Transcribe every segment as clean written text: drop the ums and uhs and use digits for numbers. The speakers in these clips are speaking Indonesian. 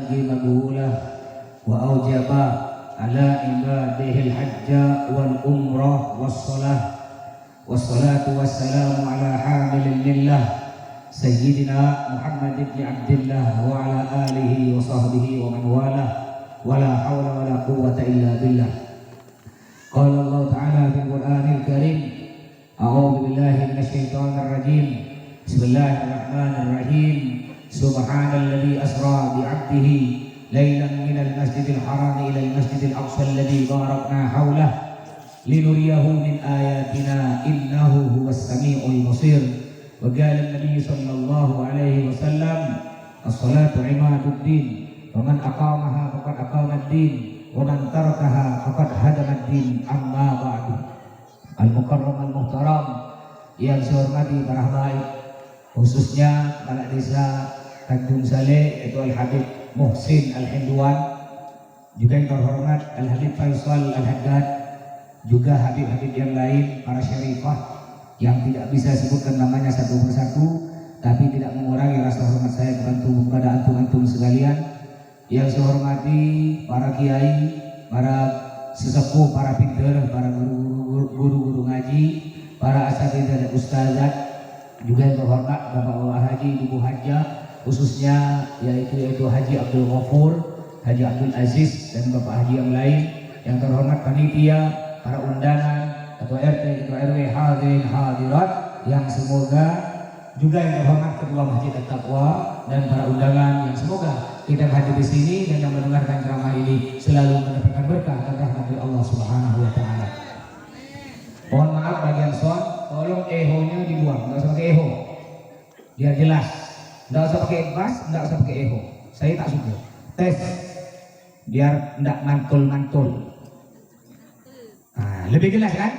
يبغي مقوله وأوجب على عباده الحج والعمرة والصلاة والسلام على حامل الملة سيدنا محمد بن عبد الله وعلى آله وصحبه ومن والاه ولا حول ولا قوة إلا بالله. قال الله تعالى في القرآن الكريم: أعوذ بالله من الشيطان الرجيم. بسم الله الرحمن الرحيم. سبحان الذي أسرى بعبده ليلا من المسجد الحرام إلى المسجد الأقصى الذي باركنا حوله لنريه من آياتنا إنه هو السميع البصير. وقال النبي صلى الله عليه وسلم: الصلاة عماد الدين ومن أقامها فقد أقام الدين ومن تركها فقد هدم الدين. أما بعد. Al-Mukarram Al-Muhtaram yang saya hormati para habaib, khususnya kepala desa Tanjung Saleh yaitu Al-Habib Muhsin Al-Hinduan, juga yang terhormat Al-Habib Faisal Al-Haddad, juga habib-habib yang lain, para syarifah yang tidak bisa sebutkan namanya satu persatu, tapi tidak mengurangi rasa hormat saya kepada antum-antum sekalian. Yang saya hormati para kiai, para sesepuh, para pinter, para guru-guru ngaji, para asatidzah dan ustazat, juga yang terhormat Bapak Haji, Ibu Hajah, khususnya yaitu Haji Abdul Ghafur, Haji Abdul Aziz, dan Bapak Haji yang lain. Yang terhormat panitia, para undangan, ketua RT, ketua RW, hadirin hadirat, yang semoga juga yang terhormat ketua Masjid At-Taqwa dan para undangan yang semoga kita hadir di sini dan yang mendengarkan ceramah ini selalu mendapatkan berkah dan rahmat dari Allah Subhanahu wa taala. Mohon maaf bagian sound, tolong eho-nya dibuang, enggak usah pakai eho. Biar jelas. Enggak usah pakai bass, enggak usah pakai eho. Saya tak suka. Tes. Biar enggak mantul-mantul. Nah, lebih jelas kan?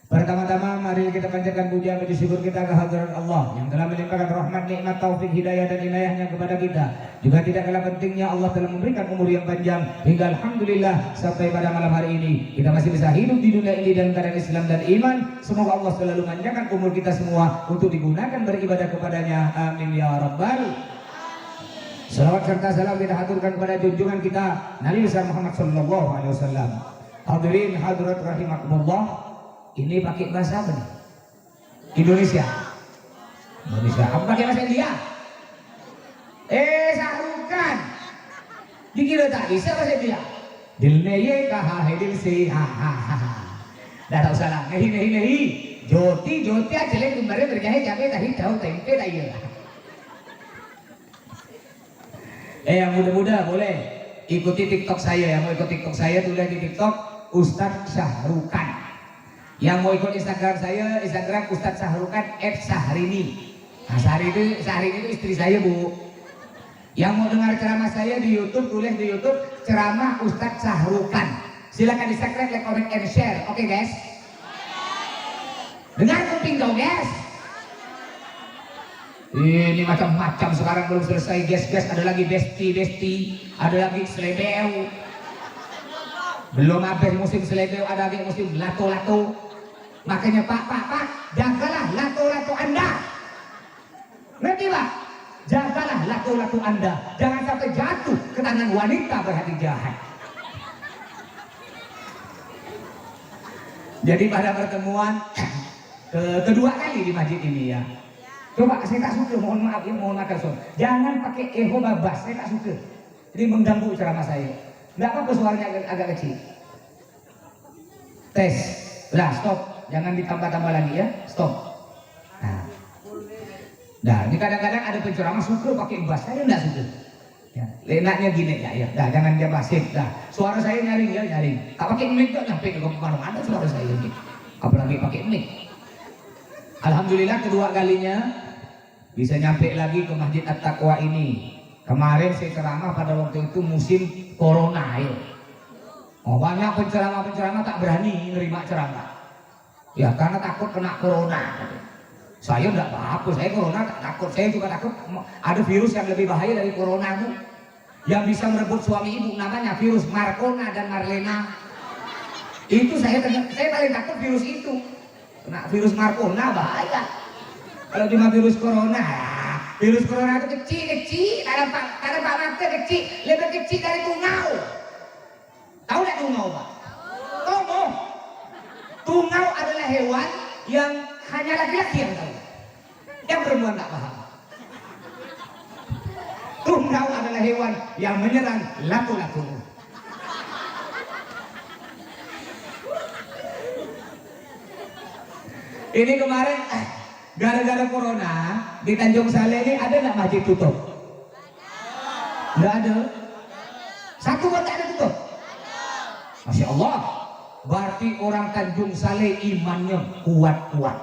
Pertama-tama mari kita panjatkan puja puji syukur kita kehadirat Allah yang telah melimpahkan rahmat, nikmat, taufik, hidayah dan inayahnya kepada kita. Juga tidak kalah pentingnya Allah telah memberikan umur yang panjang hingga alhamdulillah sampai pada malam hari ini kita masih bisa hidup di dunia ini dalam keadaan Islam dan iman. Semoga Allah selalu panjangkan umur kita semua untuk digunakan beribadah kepadanya. Amin ya rabbal. Salawat serta salam kita haturkan kepada junjungan kita Nabi besar Muhammad sallallahu alaihi wasallam. Hadirin hadirat rahimakumullah. Ini pakai bahasa apa nih? Indonesia. Apa pakai bahasa India? Sahrukan. Dikira tak bisa bahasa India. Dil ne ye kaha hai dil se ha ha ha. Dah tak usah lah. Nehi. Joti aja le kembali berjahe jabe tahi tahu tempe tak iya. Yang muda-muda boleh ikuti TikTok saya. Yang mau ikut TikTok saya tulis di TikTok Ustadz Syahrukan. Yang mau ikut Instagram saya, Instagram Ustadz Syahrukan @Syahrini. Nah, Syahrini itu istri saya, Bu. Yang mau dengar ceramah saya di YouTube, tulis di YouTube ceramah Ustadz Syahrukan. Silakan di subscribe, like, comment, and share. Oke, guys? Dengar kuping dong, guys. Ini macam-macam sekarang belum selesai, guys. Ada lagi besti, ada lagi selebeu. Belum habis musim selebeu, ada lagi musim lato-lato. Makanya Pak, jagalah lato-lato Anda. Ngerti Pak? Jagalah lato-lato Anda. Jangan sampai jatuh ke tangan wanita berhati jahat. Jadi pada pertemuan kedua kali di masjid ini ya. Coba saya tak suka, mohon maaf ya, mohon maaf son. Jangan pakai eho babas, saya tak suka. Ini mengganggu ceramah saya. Nggak apa-apa suaranya agak kecil. Tes. Lah, stop. Jangan ditambah-tambah lagi ya. Stop. Nah, ini kadang-kadang ada penceramah suka pakai bass, saya enggak suka. Ya, enaknya gini ya. Dah, jangan dia basif. Dah, suara saya nyaring. Tak pakai mic tuh nyampe ke mana-mana suara saya ini. Apalagi pakai mic. Alhamdulillah kedua kalinya bisa nyampe lagi ke Masjid At-Taqwa ini. Kemarin saya ceramah pada waktu itu musim corona ya. Oh, banyak penceramah tak berani menerima ceramah. Ya karena takut kena corona. Saya enggak apa-apa, saya corona tak takut. Saya juga takut ada virus yang lebih bahaya dari corona, Bu. Yang bisa merebut suami ibu, namanya virus Marcona dan Marlena. Itu saya paling takut virus itu. Kena virus Marcona bahaya. Kalau cuma virus corona, Virus corona itu kecil, tak ada mata kecil, lebih kecil dari tungau. Tahu tak tungau, Pak? Tahu. Tungau adalah hewan yang hanya laki-laki yang tahu. Yang perempuan tak paham. Tungau adalah hewan yang menyerang laku-laku. Ini kemarin gara-gara corona di Tanjung Saleh ini ada nggak masjid tutup? Nggak ada. Satu pun tak ada tutup. Masya Allah. Berarti orang Tanjung Saleh imannya kuat-kuat.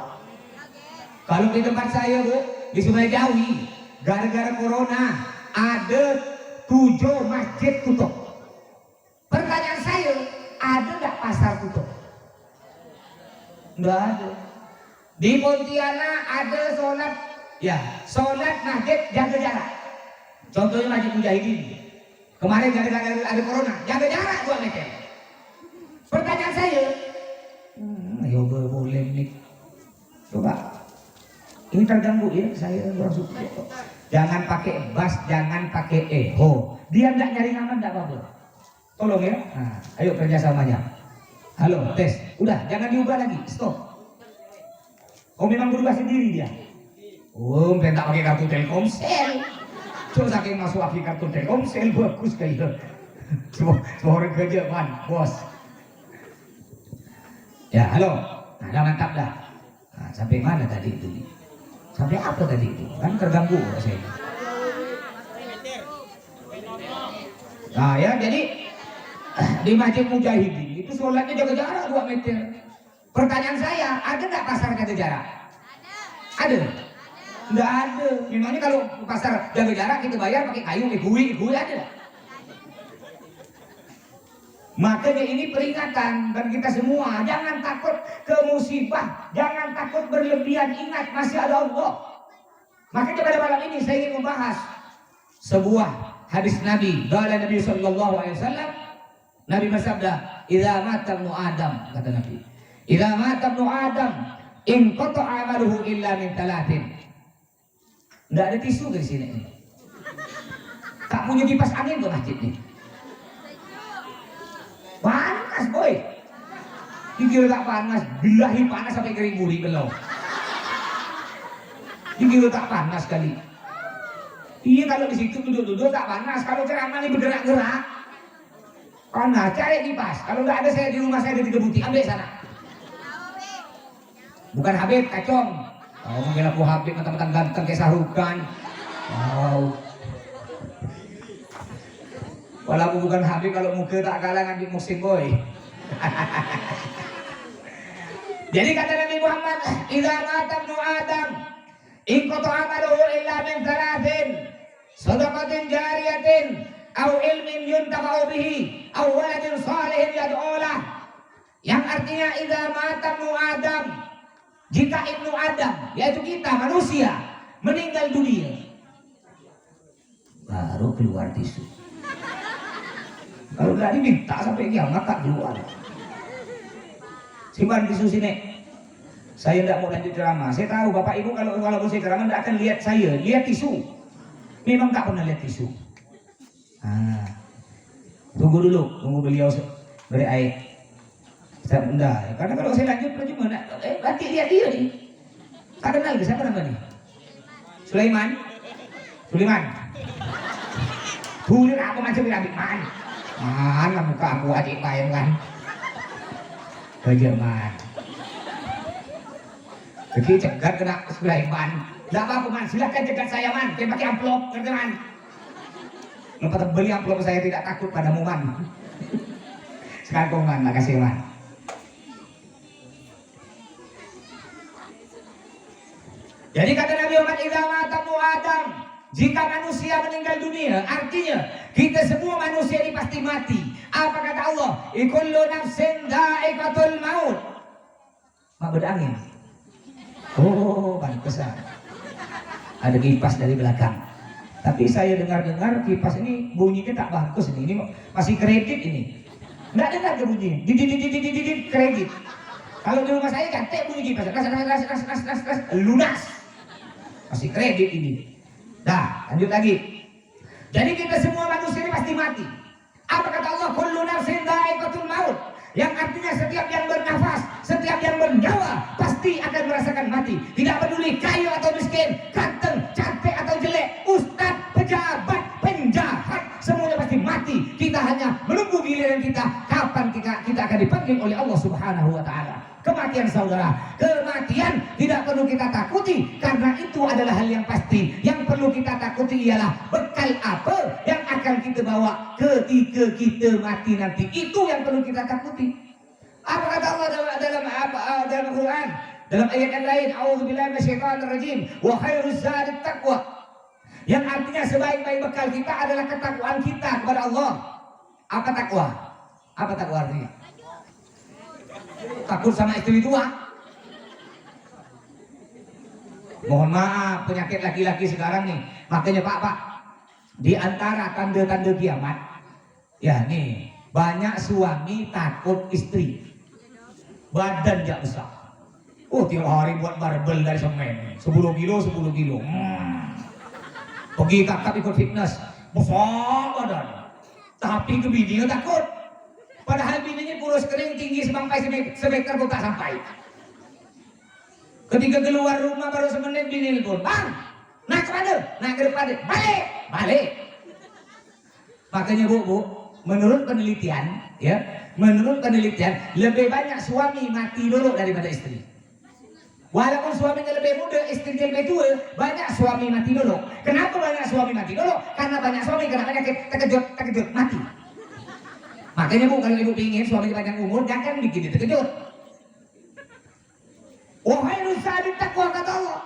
Kalau di tempat saya, Bu, di Sungai Jawi, gara-gara corona ada 7 masjid tutup. Pertanyaan saya, ada nggak pasar tutup? Nggak ada. Di Pontianak ada sholat masjid jaga jarak. Contohnya Masjid Mujahidin. Kemarin gara-gara ada corona, jaga jarak 2 meter. Pertanyaan saya, ayo boleh nih. Coba, ini terganggu ya, saya orang suka. Jangan pakai bas, jangan pakai eho. Dia nggak nyari nama, nggak apa-apa. Tolong ya. Nah, ayo kerjasamanya. Halo, tes. Udah, jangan diubah lagi. Stop. Oh, memang berubah sendiri dia. Oh, tak pakai kartu Telkomsel. Coba saking masuk pakai kartu Telkomsel bagus kayak. Semua orang kerja man, bos. Ya, halo. Nah, dah mantap dah. Nah, sampai mana tadi itu? Sampai apa tadi itu? Kan terganggu saya. Nah, ya, jadi di Masjid Mujahidin itu sholatnya jaga jarak 2 meter. Pertanyaan saya, ada nggak pasar jaga jarak? Ada? Nggak ada. Memangnya kalau pasar jaga jarak kita bayar pakai kayu, igui ada? Makanya ini peringatan bagi kita semua. Jangan takut ke musibah, jangan takut berlebihan. Ingat masih ada Allah. Makanya pada malam ini saya ingin membahas sebuah hadis Nabi. Qala Nabi sallallahu alaihi wasallam, Nabi bersabda, "Idza mata ibnu Adam," kata Nabi. "Idza mata ibnu Adam, in qata'a amaluhu illa min 3." Enggak ada tisu di sini. Tak punya kipas angin ke masjid ini. Panas boy. Dikira tak panas, bilahi panas sampai kering buri belum. Dikira tak panas kali. Iya, kalau di situ duduk-duduk tak panas, kalau ceramah ini bergerak-gerak panas. Cari kipas. Kalau nggak ada, saya di rumah saya ada 3 butir, ambil sana. Bukan Habib, kacong. Oh, mungkin aku Habib, mentang-mentang ganteng kayak Sahrukan. Wow. Walaupun bukan Habib, kalau muka tak kalah dengan musim boy. Jadi kata Nabi Muhammad, "Idza mata ibnu Adam, in qata'a amaluhu illa min 3, shadaqatin jariyatin, aw ilmin yuntafa'u bihi, aw waladin salihin yad'u lah." Yang artinya idza mata ibnu Adam, jika ibnu Adam, yaitu kita manusia, meninggal dunia, baru keluar tisu. Kalau nggak diminta sampai kiamat tak keluar. Simpan tisu sini. Saya tidak mau lanjut ceramah. Saya tahu Bapak Ibu kalau saya ceramah tidak akan lihat saya, lihat tisu. Memang tak pernah lihat tisu. Nah, tunggu dulu, tunggu beliau beri air. Saya benda. Karena kalau saya lanjut percuma. Nanti lihat dia nih. Tak kenal ke siapa namanya? Sulaiman. Bulir apa macam Sulaiman? Mana muka aku aja main kan? Kejaman. Jadi cegat kena Sulaiman. Tidak apa-apa man, silahkan cegat saya man. Dia pakai amplop, ngerti man? Lepas beli amplop saya tidak takut padamu man. Sekarang man, makasih man. Jadi kata Nabi Muhammad, "Idza mata ibnu Adam," jika manusia meninggal dunia, artinya kita semua manusia ini pasti mati. Apa kata Allah? "Kullu nafsin dha'iqatul maut." Mak berangin. Oh, pantesan. Ada kipas dari belakang. Tapi saya dengar-dengar kipas ini bunyinya tak bagus ini. Ini masih kredit ini. Enggak dengar ke bunyi. Didit kredit. Kalau di rumah saya cantik bunyi kipas. Lunas. Masih kredit ini. Dah, lanjut lagi. Jadi kita semua manusia ini pasti mati. Apa kata Allah? Kullu nafsin dha'iqatul maut. Yang artinya setiap yang bernafas, setiap yang bernyawa pasti akan merasakan mati. Tidak peduli kaya atau miskin, ganteng, cantik atau jelek, ustaz, pejabat, penjahat, semuanya pasti mati. Kita hanya menunggu giliran kita kapan kita akan dipanggil oleh Allah Subhanahu wa taala. Kematian saudara, kematian tidak perlu kita takuti karena itu adalah hal yang pasti. Yang perlu kita takuti ialah bekal apa yang akan kita bawa ketika kita mati nanti. Itu yang perlu kita takuti. Apa kata Allah dalam Al-Quran? Dalam ayat yang lain, A'udzubillahi minasyaitonirrajim, wa khairuz zadi taqwa. Yang artinya sebaik-baik bekal kita adalah ketakwaan kita kepada Allah. Apa takwa? Apa takwa artinya? Takut sama istri tua. Mohon maaf, penyakit laki-laki sekarang nih. Makanya Pak, di antara tanda-tanda kiamat, ya nih, banyak suami takut istri. Badan jak besar. Oh, tiap hari buat barbel dari semen. 10 kilo. Pergi kakak ikut fitness, besar badan. Tapi ke bininya takut. Padahal bininya kurus kering tinggi semangkai semeter pun tak sampai. Ketika keluar rumah baru semenit bini pun, bang, naik ke mana? Naik ke depan, balik. Makanya bu, menurut penelitian, lebih banyak suami mati dulu daripada istri. Walaupun suaminya lebih muda, istrinya lebih tua, banyak suami mati dulu. Kenapa banyak suami mati dulu? Karena banyak suami kena penyakit terkejut mati. Makanya bu, kalau ibu ingin suami panjang umur, jangan bikin dia terkejut. Wahai nusa takwa kata Allah,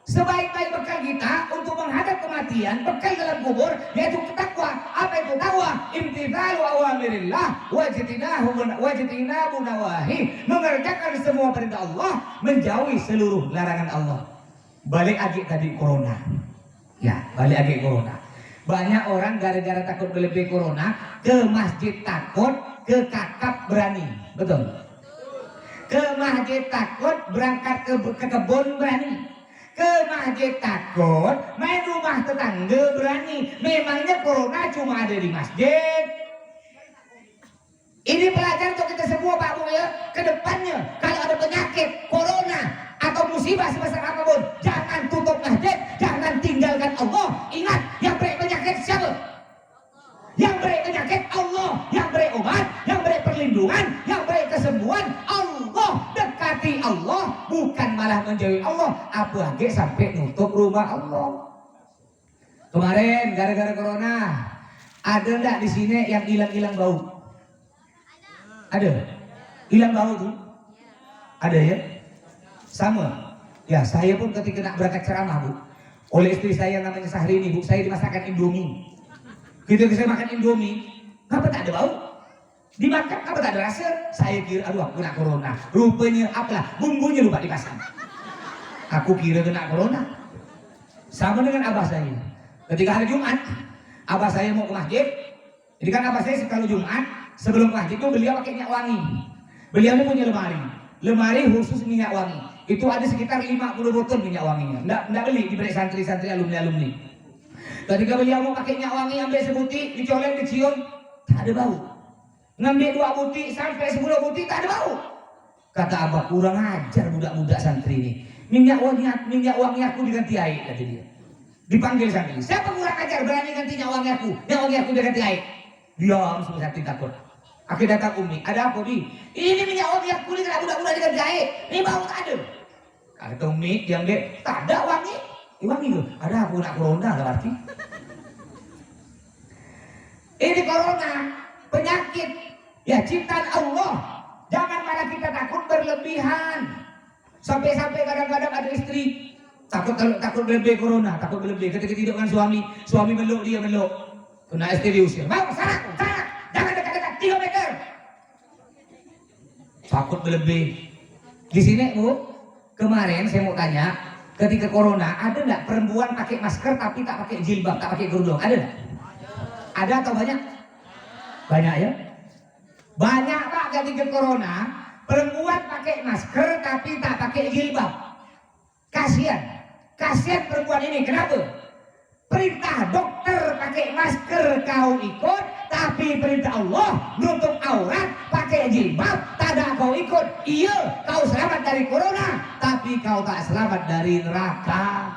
sebaik-baik bekal kita untuk menghadap kematian, bekal dalam kubur, yaitu takwa. Apa itu takwa? Imtithalu awamirillah wajtinabu nawahi, mengerjakan semua perintah Allah, menjauhi seluruh larangan Allah. Balik lagi tadi corona. Ya, balik lagi corona. Banyak orang gara-gara takut berlebih corona ke masjid takut, ke kakap berani. Betul? Ke masjid takut, berangkat ke kebun berani. Ke masjid takut, main rumah tetangga berani. Memangnya corona cuma ada di masjid. Ini pelajaran untuk kita semua Pak Bu ya. Kedepannya kalau ada penyakit corona atau musibah sebesar apapun, jangan tutup masjid, jangan tinggalkan Allah. Ingat, yang beri penyakit siapa? Yang beri penyakit Allah, yang beri obat, yang beri perlindungan, yang beri kesembuhan Allah. Dekati Allah, bukan malah menjauhi Allah. Apalagi sampai nutup rumah Allah. Kemarin gara-gara corona, ada enggak di sini yang hilang-hilang bau? Ada? Hilang bau tuh? Ada ya? Sama. Ya, saya pun ketika nak berangkat ceramah bu, oleh istri saya namanya Sahrini bu, saya dimasakkan Indomie. Ketika saya makan Indomie, kenapa tak ada bau? Dimakan apa tak ada rasa? Saya kira aduh aku kena corona. Rupanya apalah, bumbunya lupa dipasang. Aku kira kena corona. Sama dengan abah saya. Ketika hari Jumat, abah saya mau ke masjid. Jadi kan abah saya kalau Jumat sebelum ke masjid itu beliau pakai minyak wangi. Beliau ini punya lemari khusus minyak wangi. Itu ada sekitar 50 botol minyak wanginya. Nggak beli, diberi santri-santri alumni. Ketika beliau mau pakai minyak wangi, ambil sebutir, dicolek, dicium, tak ada bau. Ngambil 2 butir sampai 10 butir tak ada bau. Kata abah, kurang ajar budak-budak santri ini. Minyak wangi aku diganti air, kata dia. Dipanggil santri, siapa kurang ajar berani ganti minyak wangi aku? Minyak wangi aku diganti air. Diam semua santri takut. Akhirnya datang Umi, ada apa Bi? Ini minyak wangi aku ini kena budak-budak diganti air. Ini bau tak ada. Kata Umi, diam dia, tak ada wangi. Wangi tu, ada aku nak corona lah arti. Ini corona, penyakit. Ya ciptaan Allah. Jangan malah kita takut berlebihan. Sampai-sampai kadang-kadang ada istri takut berlebih corona, takut berlebih. Ketika tidur dengan suami meluk, dia meluk. Kena istri diusir. Mau sarak, jangan dekat-dekat 3 meter. Takut berlebih. Di sini Bu, kemarin saya mau tanya, ketika corona ada nggak perempuan pakai masker tapi tak pakai jilbab, tak pakai kerudung? Ada nggak? Ada atau banyak? Banyak ya. Banyak Pak ketika corona, perempuan pakai masker tapi tak pakai jilbab. Kasihan perempuan ini. Kenapa? Perintah dokter pakai masker kau ikut, tapi perintah Allah nutup aurat pakai jilbab tada kau ikut. Iya, kau selamat dari corona, tapi kau tak selamat dari neraka.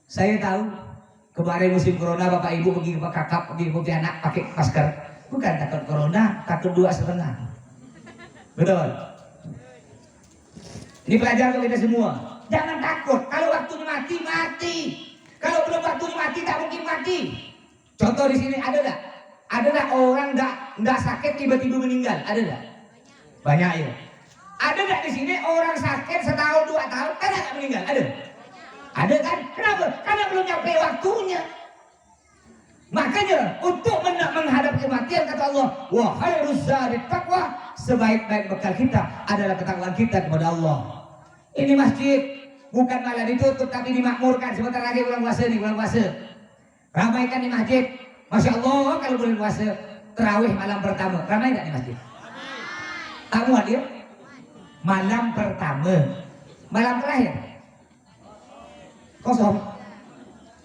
Saya tahu kemarin musim corona bapak ibu pergi ke kakak, pergi ke Pontianak pakai masker, bukan takut corona, takut 2,5. Betul. Ini pelajaran untuk kita semua. Jangan takut. Kalau waktunya mati, mati. Kalau belum waktunya mati, tak mungkin mati. Contoh di sini ada nggak? Ada nggak orang nggak sakit tiba-tiba meninggal? Ada nggak? Banyak ya. Ada nggak di sini orang sakit setahun 2 tahun kan nggak meninggal? Ada? Ada kan? Kenapa? Karena belum nyampe waktunya. Makanya untuk menghadap kematian kata Allah, wa khairuz zadi taqwa, sebaik-baik bekal kita adalah ketakwaan kita kepada Allah. Ini masjid bukan malah ditutup tapi dimakmurkan. Sebentar lagi bulan puasa nih, bulan puasa. Ramaikan di masjid. Masya Allah kalau bulan puasa terawih malam pertama. Ramai nggak di masjid? Tamu hadir? Malam pertama. Malam terakhir kosong.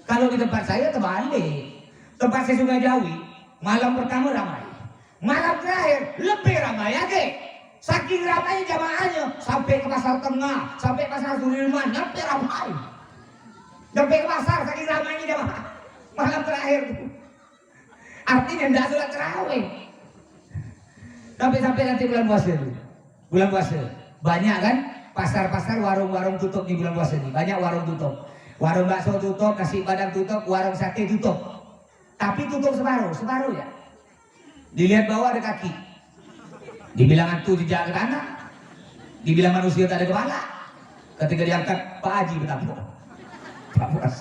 Kalau di tempat saya terbalik. Tempat saya Sungai Jawi, malam pertama ramai. Malam terakhir lebih ramai lagi. Saking ramai jamaahnya sampai ke pasar tengah, sampai pasar Sudirman, sampai ramai. Sampai ke pasar saking ramainya jamaah. Malam terakhir. Artinya tidak sholat tarawih. Sampai nanti bulan puasa itu. Bulan puasa banyak kan pasar-pasar, warung-warung tutup di bulan puasa ini. Banyak warung tutup. Warung bakso tutup, nasi padang tutup, warung sate tutup. Tapi tutup separuh ya. Dilihat bawah ada kaki. Dibilang hantu jejak ke tanah. Dibilang manusia tak ada kepala. Ketika diangkat Pak Haji betapa. Pak Bos.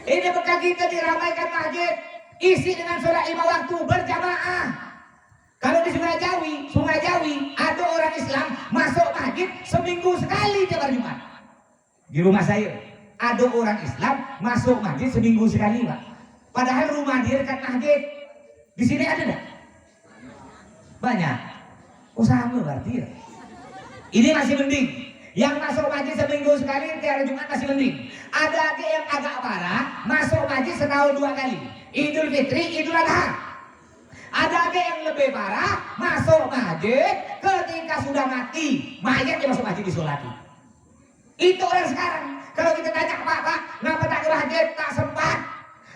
Ini bekal kita diramaikan masjid. Isi dengan sholat 5 waktu berjamaah. Kalau di Sungai Jawi ada orang Islam masuk masjid seminggu sekali tiap hari Jumat. Di rumah saya ada orang Islam masuk masjid seminggu sekali, Pak. Padahal rumah dia dekat masjid. Di sini ada enggak? Banyak. Oh sama berarti ya. Ini masih mending. Yang masuk masjid seminggu sekali tiap hari Jumat masih mending. Ada lagi yang agak parah, masuk masjid setahun 2 kali. Idul Fitri, Idul Adha. Ada lagi yang lebih parah, masuk masjid ketika sudah mati, mayatnya masuk masjid disolati. Itu orang sekarang. Kalau kita tanya Pak, ngapa tak ke masjid? Tak sempat.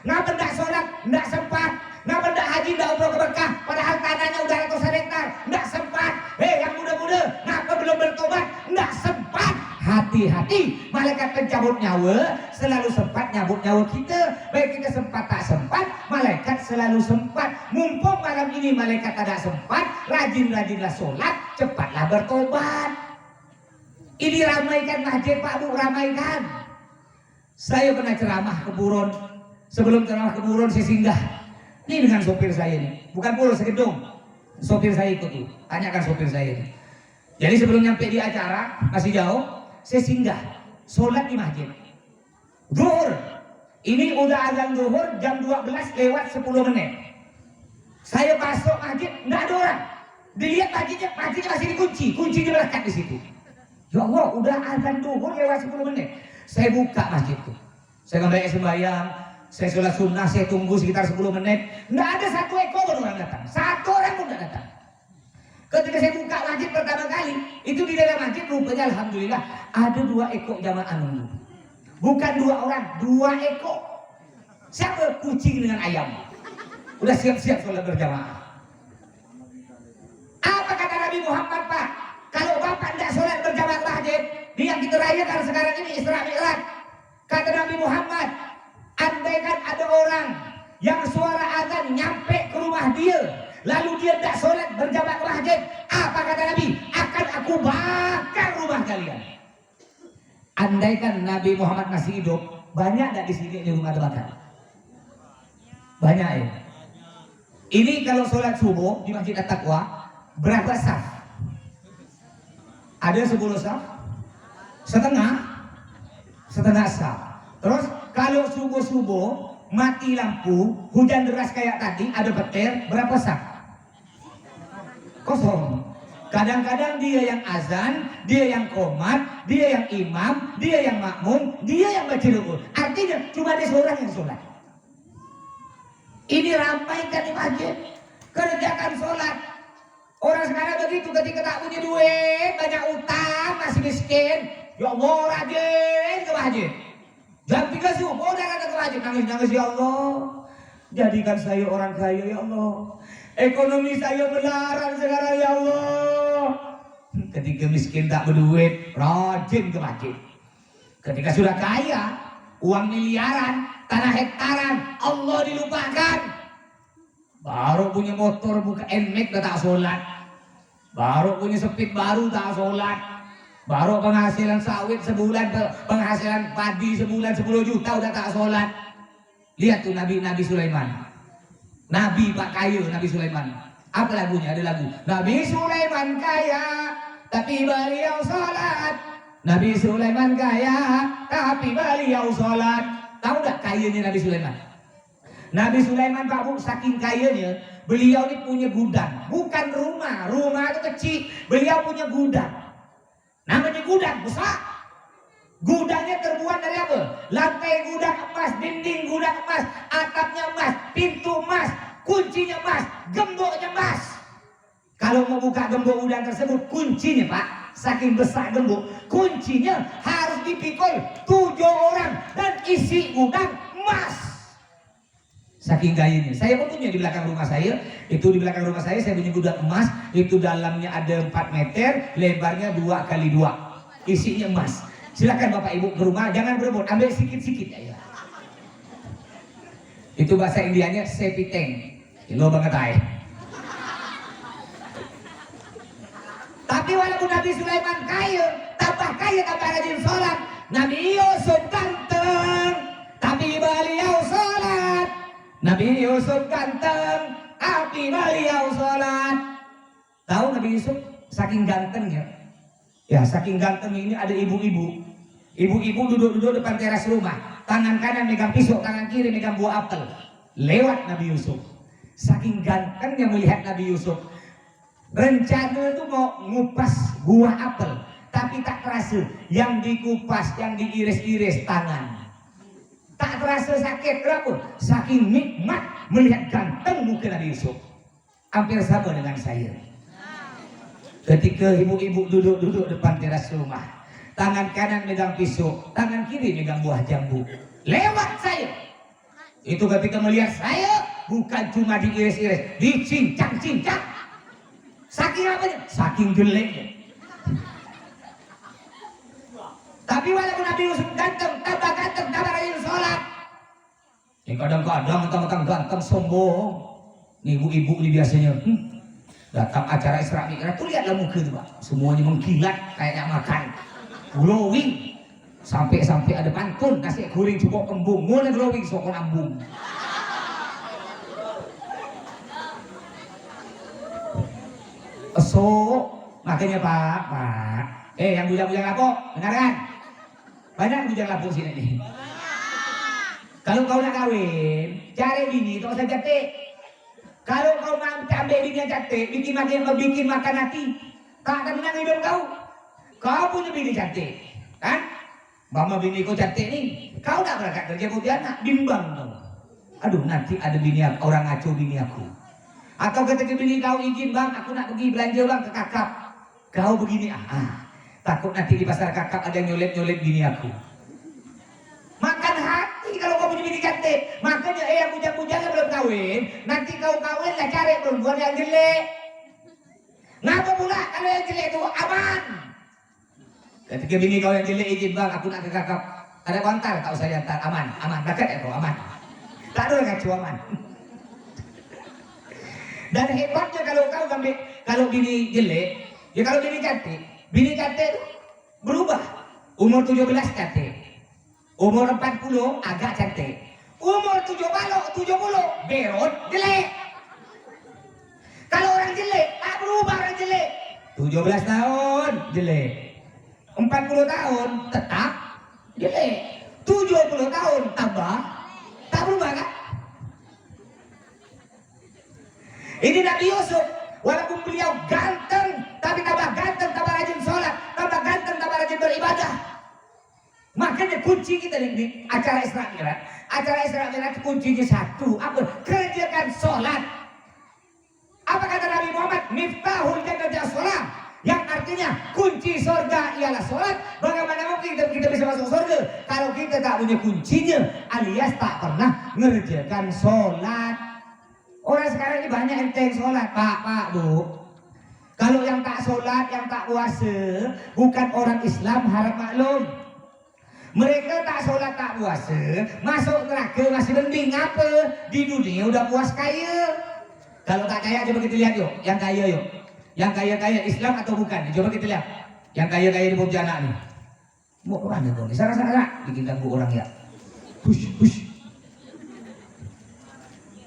Ngapa tak sholat? Tidak sempat. Ngapa tak haji? Tidak umroh ke Mekah? Padahal tanahnya udah ratusan hektar. Tidak sempat. Hei yang muda-muda, ngapa belum bertobat? Tidak sempat. Hati-hati, malaikat pencabut nyawa selalu sempat nyabut nyawa kita. Baik kita sempat tak sempat, malaikat selalu sempat. Mumpung malam ini malaikat ada sempat, rajin-rajinlah sholat, cepatlah bertobat. Ini ramaikan masjid Pak Bu, ramaikan. Saya pernah ceramah ke Buron. Sebelum ceramah ke Buron saya singgah. Ini dengan sopir saya ini, bukan Buron segedung. Sopir saya ikut tuh, tanyakan sopir saya ini. Jadi sebelum nyampe di acara masih jauh, saya singgah, sholat di masjid. Zuhur, ini udah azan zuhur jam 12 lewat 10 menit. Saya masuk masjid, nggak ada orang. Dilihat masjidnya masih dikunci, kunci melekat di situ. Ya Allah, udah azan zuhur lewat 10 menit. Saya buka masjid itu. Saya kembali sembahyang, saya sholat sunnah, saya tunggu sekitar 10 menit. Nggak ada satu ekor pun orang datang. Satu orang pun nggak datang. Ketika saya buka masjid pertama kali, itu di dalam masjid rupanya alhamdulillah ada 2 ekor jamaah nunggu. Bukan 2 orang, 2 ekor. Siapa? Kucing dengan ayam. Udah siap-siap sholat berjamaah. Apa kata Nabi Muhammad Pak? Kalau Bapak tidak sholat berjamaah masjid, yang kita rayakan sekarang ini Isra Mi'raj. Kata Nabi Muhammad, andaikan ada orang yang suara azan nyampe ke rumah dia, lalu dia tidak sholat berjamaah ke masjid, apa kata Nabi? Akan aku bakar rumah kalian. Andaikan Nabi Muhammad masih hidup, banyak tidak di sini di rumah terbakar? Banyak ya. Ini kalau sholat subuh di Masjid At-Taqwa berapa saf? Ada 10 saf? Setengah saf. Terus kalau subuh-subuh mati lampu, hujan deras kayak tadi, ada petir, berapa saf? Kosong. Kadang-kadang dia yang azan, dia yang qomat, dia yang imam, dia yang makmum, dia yang baca rukun. Artinya cuma ada seorang yang sholat. Ini ramaikan di masjid, kerjakan sholat. Orang sekarang begitu, ketika tak punya duit, banyak utang, masih miskin, ya Allah rajin ke masjid. Jam 3 subuh udah kata ke masjid, nangis-nangis, ya Allah, jadikan saya orang kaya ya Allah. Ekonomi saya melarat sekarang ya Allah. Ketika miskin tak berduit, rajin ke masjid. Ketika sudah kaya, uang miliaran, tanah hektaran, Allah dilupakan. Baru punya motor buka NMAX tak sholat. Baru punya speed baru tak sholat. Baru penghasilan sawit sebulan, penghasilan padi sebulan 10 juta udah tak sholat. Lihat tuh Nabi Sulaiman. Nabi Pak Kaya, Nabi Sulaiman. Apa lagunya? Ada lagu. Nabi Sulaiman kaya, tapi beliau sholat. Nabi Sulaiman kaya, tapi beliau sholat. Tahu nggak kayanya Nabi Sulaiman? Nabi Sulaiman Pak Bu, saking kayanya, beliau ini punya gudang. Bukan rumah, rumah itu kecil. Beliau punya gudang. Namanya gudang besar. Gudangnya terbuat dari apa? Lantai gudang emas, dinding gudang emas, atapnya emas, pintu emas, kuncinya emas, gemboknya emas. Kalau mau buka gembok gudang tersebut, kuncinya Pak, saking besar gembok, kuncinya harus dipikul 7 orang dan isi gudang emas. Saking gayanya. Saya pun punya di belakang rumah saya. Itu di belakang rumah saya punya gudang emas. Itu dalamnya ada 4 meter, lebarnya 2 kali 2. Isinya emas. Silakan Bapak Ibu ke rumah, jangan berebut, ambil sikit-sikit ya. Itu bahasa Indianya sepiteng. Lo banget ay. Tapi walaupun Nabi Sulaiman kaya, tambah rajin sholat. Nabi Yusuf ganteng, tapi beliau sholat. Nabi Yusuf ganteng, tapi beliau sholat. Tahu Nabi Yusuf saking gantengnya? Ya saking ganteng ini ada ibu-ibu. Ibu-ibu duduk-duduk depan teras rumah. Tangan kanan megang pisau, tangan kiri megang buah apel. Lewat Nabi Yusuf. Saking gantengnya melihat Nabi Yusuf. Rencana itu mau ngupas buah apel. Tapi tak terasa. Yang dikupas, yang diiris-iris tangan. Tak terasa sakit. Kenapa? Saking nikmat melihat ganteng muka Nabi Yusuf. Hampir sama dengan saya. Ketika ibu-ibu duduk-duduk depan teras rumah, tangan kanan megang pisau, tangan kiri megang buah jambu. Lewat saya. Itu ketika melihat saya, bukan cuma diiris-iris, dicincang-cincang. Saking apanya? Saking jeleknya. Tapi walaupun Nabi Yusuf ganteng, tambah rajin sholat. Kadang-kadang mentang-mentang ganteng sombong. Nih ibu-ibu ini biasanya, datang acara Isra Mi'raj tuh lihatlah muka tuh Pak. Semuanya mengkilat kayaknya makan. Glowing. Sampai ada pantun nasi goreng cukup kembung. Mulai glowing sokon ambung. So, makanya Pak. Yang bujang-bujang lapuk, dengarkan. Banyak bujang lapuk sini nih. Kalau kau nak kawin, cari bini, tak usah cantik. Kalau kau mau ambil bini yang cantik, bikin makan hati, tak akan menang hidup kau. Kau punya bini cantik, kan? Mama bini kau cantik nih, kau tak berangkat kerja Pontianak, bimbang kau. Aduh, nanti ada bini aku, orang ngaco bini aku. Atau ketika bini kau izin, bang, aku nak pergi belanja bang ke kakak. Kau begini, takut nanti di pasar kakak ada yang nyolek bini aku. Makan hati kalau kau punya bini cantik. Makanya yang bujang-bujangnya belum kawin, nanti kau kawin lah cari perempuan yang jelek. Ngapa pula kalau yang jelek itu aman? Ketika bini kau yang jelek izin, bang, aku nak ke kakak. Ada kontar, tak usah diantar, aman, dekat ya kau, aman. Tak ada yang ngacu, aman. Dan hebatnya kalau bini jelek, ya kalau bini cantik itu berubah. Umur 17 cantik, umur 40 agak cantik, umur 70 berot jelek. Kalau orang jelek tak berubah, orang jelek 17 tahun jelek, 40 tahun tetap jelek, 70 tahun tambah tak berubah kan? Ini Nabi Yusuf, walaupun beliau ganteng, tapi Makanya kunci kita di acara Isra Mi'raj. Acara Isra Mi'raj kuncinya satu, apa? Kerjakan sholat. Apa kata Nabi Muhammad? Miftahul jannati as-shalah. Yang artinya kunci surga ialah sholat. Bagaimana mungkin kita bisa masuk surga kalau kita tak punya kuncinya, alias tak pernah mengerjakan sholat. Orang sekarang ini banyak enteng sholat, Pak, Bu. Kalau yang tak sholat, yang tak puasa, bukan orang Islam, harap maklum. Mereka tak sholat, tak puasa, masuk neraka masih mending. Apa? Di dunia udah puas kaya. Kalau tak kaya, coba kita lihat yuk. Yang kaya yuk. Yang kaya-kaya Islam atau bukan? Coba kita lihat. Yang kaya-kaya di Pontianak nih. Mau kemana dong? Sana-sana. Bikin ganggu orang ya. Hush.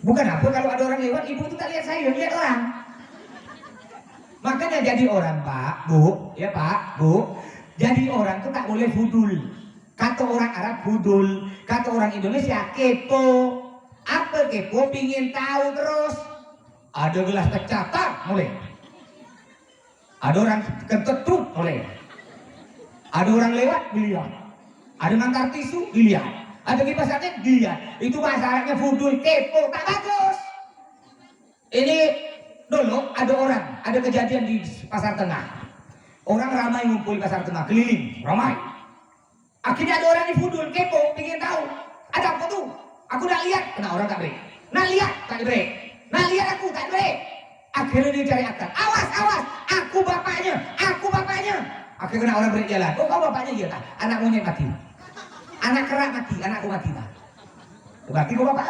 Bukan apa kalau ada orang lewat, ibu itu tak lihat saya, lihat orang. Makanya jadi orang, Pak, Bu. Ya Pak, Bu. Jadi orang itu tak boleh fudul. Kata orang Arab fudul. Kata orang Indonesia kepo. Apa kepo? Pingin tahu terus. Ada gelas pecah, tak mulai. Ada orang ketetruk mulai. Ada orang lewat, dilihat. Ada mangkar tisu, dilihat. Ada kipas angin, dilihat. Itu bahasa Arabnya fudul, kepo, tak bagus. Ini dulu ada orang, ada kejadian di Pasar Tengah. Orang ramai ngumpul di Pasar Tengah, keliling, ramai. Akhirnya ada orang di fudul, kepo, ingin tahu. Ada apa tuh? Aku dah lihat, kena orang tak break. Nah lihat, tak break. Nah lihat aku, tak break. Akhirnya dia cari akal. Awas, aku bapaknya. Akhirnya kena orang break jalan. Oh kau bapaknya? Iya tak? Anak monyet mati. Anak kerak mati, anakku mati tak? Berarti kau bapak.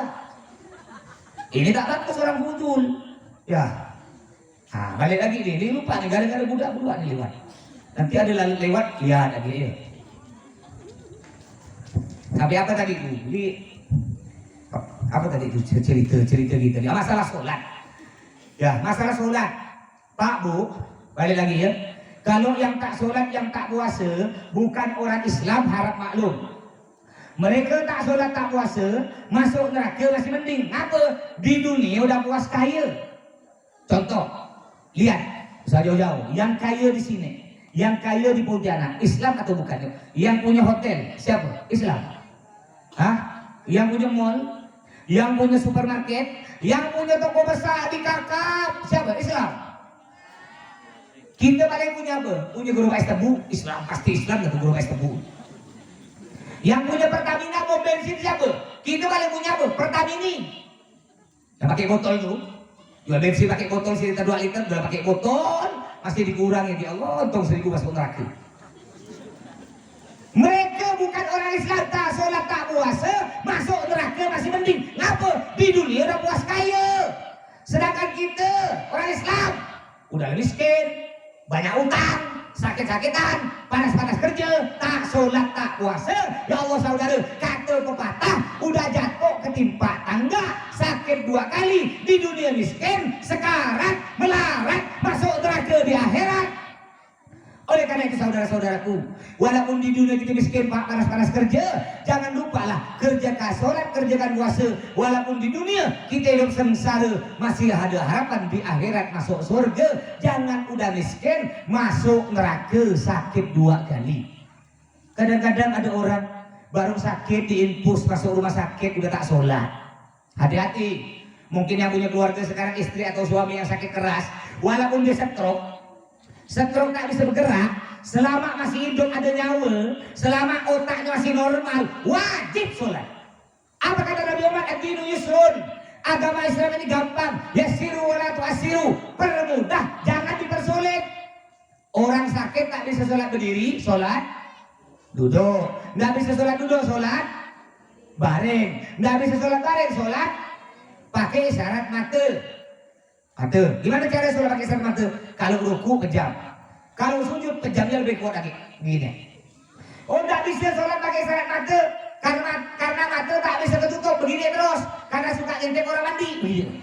Ini tak bagus orang fudul. Ya. Nah, balik lagi nih, dia lupa nih, gara-gara budak-budak nih lewat. Nanti ada lewat, lihat lagi ya. Tapi apa tadi itu? Jadi apa tadi itu cerita kita? Masalah sholat. Ya, masalah sholat. Pak, Bu, balik lagi ya. Kalau yang tak sholat, yang tak puasa, bukan orang Islam, harap maklum. Mereka tak sholat, tak puasa, masuk neraka masih mending. Apa? Di dunia udah puas kaya. Contoh, lihat, usah jauh-jauh. Yang kaya di sini, yang kaya di Pontianak, Islam atau bukan? Yang punya hotel, siapa? Islam. Hah? Yang punya mall, yang punya supermarket, yang punya toko besar di Kakap, siapa? Islam. Kita paling punya apa? Punya guru es tebu, Islam, pasti Islam atau guru es tebu. Yang punya Pertamina mau bensin siapa? Kita paling punya apa? Pertamini. Yang pakai botol itu, jual bensin pakai botol sekitar 2 liter, udah pakai botol, masih dikurangi di Allah, untung 1000 masuk neraka. Mereka bukan orang Islam, tak sholat, tak puasa, masuk neraka masih mending. Kenapa? Di dunia udah puas kaya. Sedangkan kita, orang Islam, udah miskin, banyak utang, sakit-sakitan, panas-panas kerja, tak sholat, tak puasa. Ya Allah saudara, kata pepatah, udah jatuh ketimpa tangga, sakit 2 kali, di dunia miskin, sekarat, melarat, masuk neraka di akhirat. Oleh karena itu saudara-saudaraku, walaupun di dunia kita miskin, Pak, panas-panas kerja, jangan lupalah kerjakan sholat, kerjakan puasa. Walaupun di dunia kita hidup sengsara, masih ada harapan di akhirat masuk surga. Jangan udah miskin, masuk neraka sakit 2 kali. Kadang-kadang ada orang baru sakit diinfus masuk rumah sakit udah tak sholat. Hati-hati, mungkin yang punya keluarga sekarang istri atau suami yang sakit keras, walaupun dia stroke tak bisa bergerak, selama masih hidup ada nyawa, selama otaknya masih normal, wajib sholat. Apa kata Nabi Muhammad? Ad-dinu yusrun. Agama Islam ini gampang. Yassiru wa la tu'assiru. Permudah, jangan dipersulit. Orang sakit tak bisa sholat berdiri, sholat duduk. Nggak bisa sholat duduk, sholat baring. Nggak bisa sholat baring, sholat pakai isyarat mata. Gimana cara sholat pakai isyarat mata? Kalau ruku kejam, kalau sujud kejamnya lebih kuat lagi. Begini. Oh, nggak bisa sholat pakai isyarat mata karena mata tak bisa ketutup. Begini terus, karena suka ngintip orang mandi. Begini.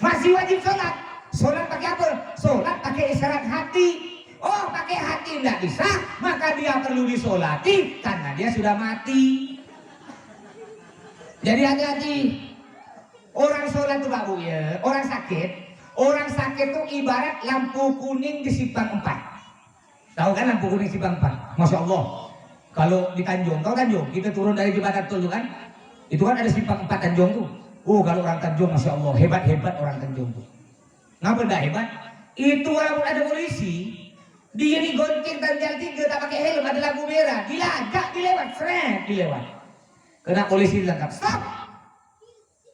Masih wajib sholat. Sholat pakai apa? Sholat pakai isyarat hati. Oh, pakai hati nggak bisa, maka dia perlu disolati karena dia sudah mati. Jadi hati-hati. Orang sholat itu Pak Bu ya, orang sakit itu ibarat lampu kuning di simpang 4. Tahu kan lampu kuning simpang 4? Masya Allah. Kalau di Tanjung, tahu Tanjung, kita turun dari jembatan tol itu kan, itu kan ada simpang 4 Tanjung tuh. Oh kalau orang Tanjung, Masya Allah, hebat-hebat orang Tanjung tuh. Ngapa enggak hebat? Itu walaupun ada polisi, dia digonceng Tanjal 3 tak pakai helm, ada lampu merah, dilagak, dilewat, seret, dilewat. Kena polisi ditangkap, stop!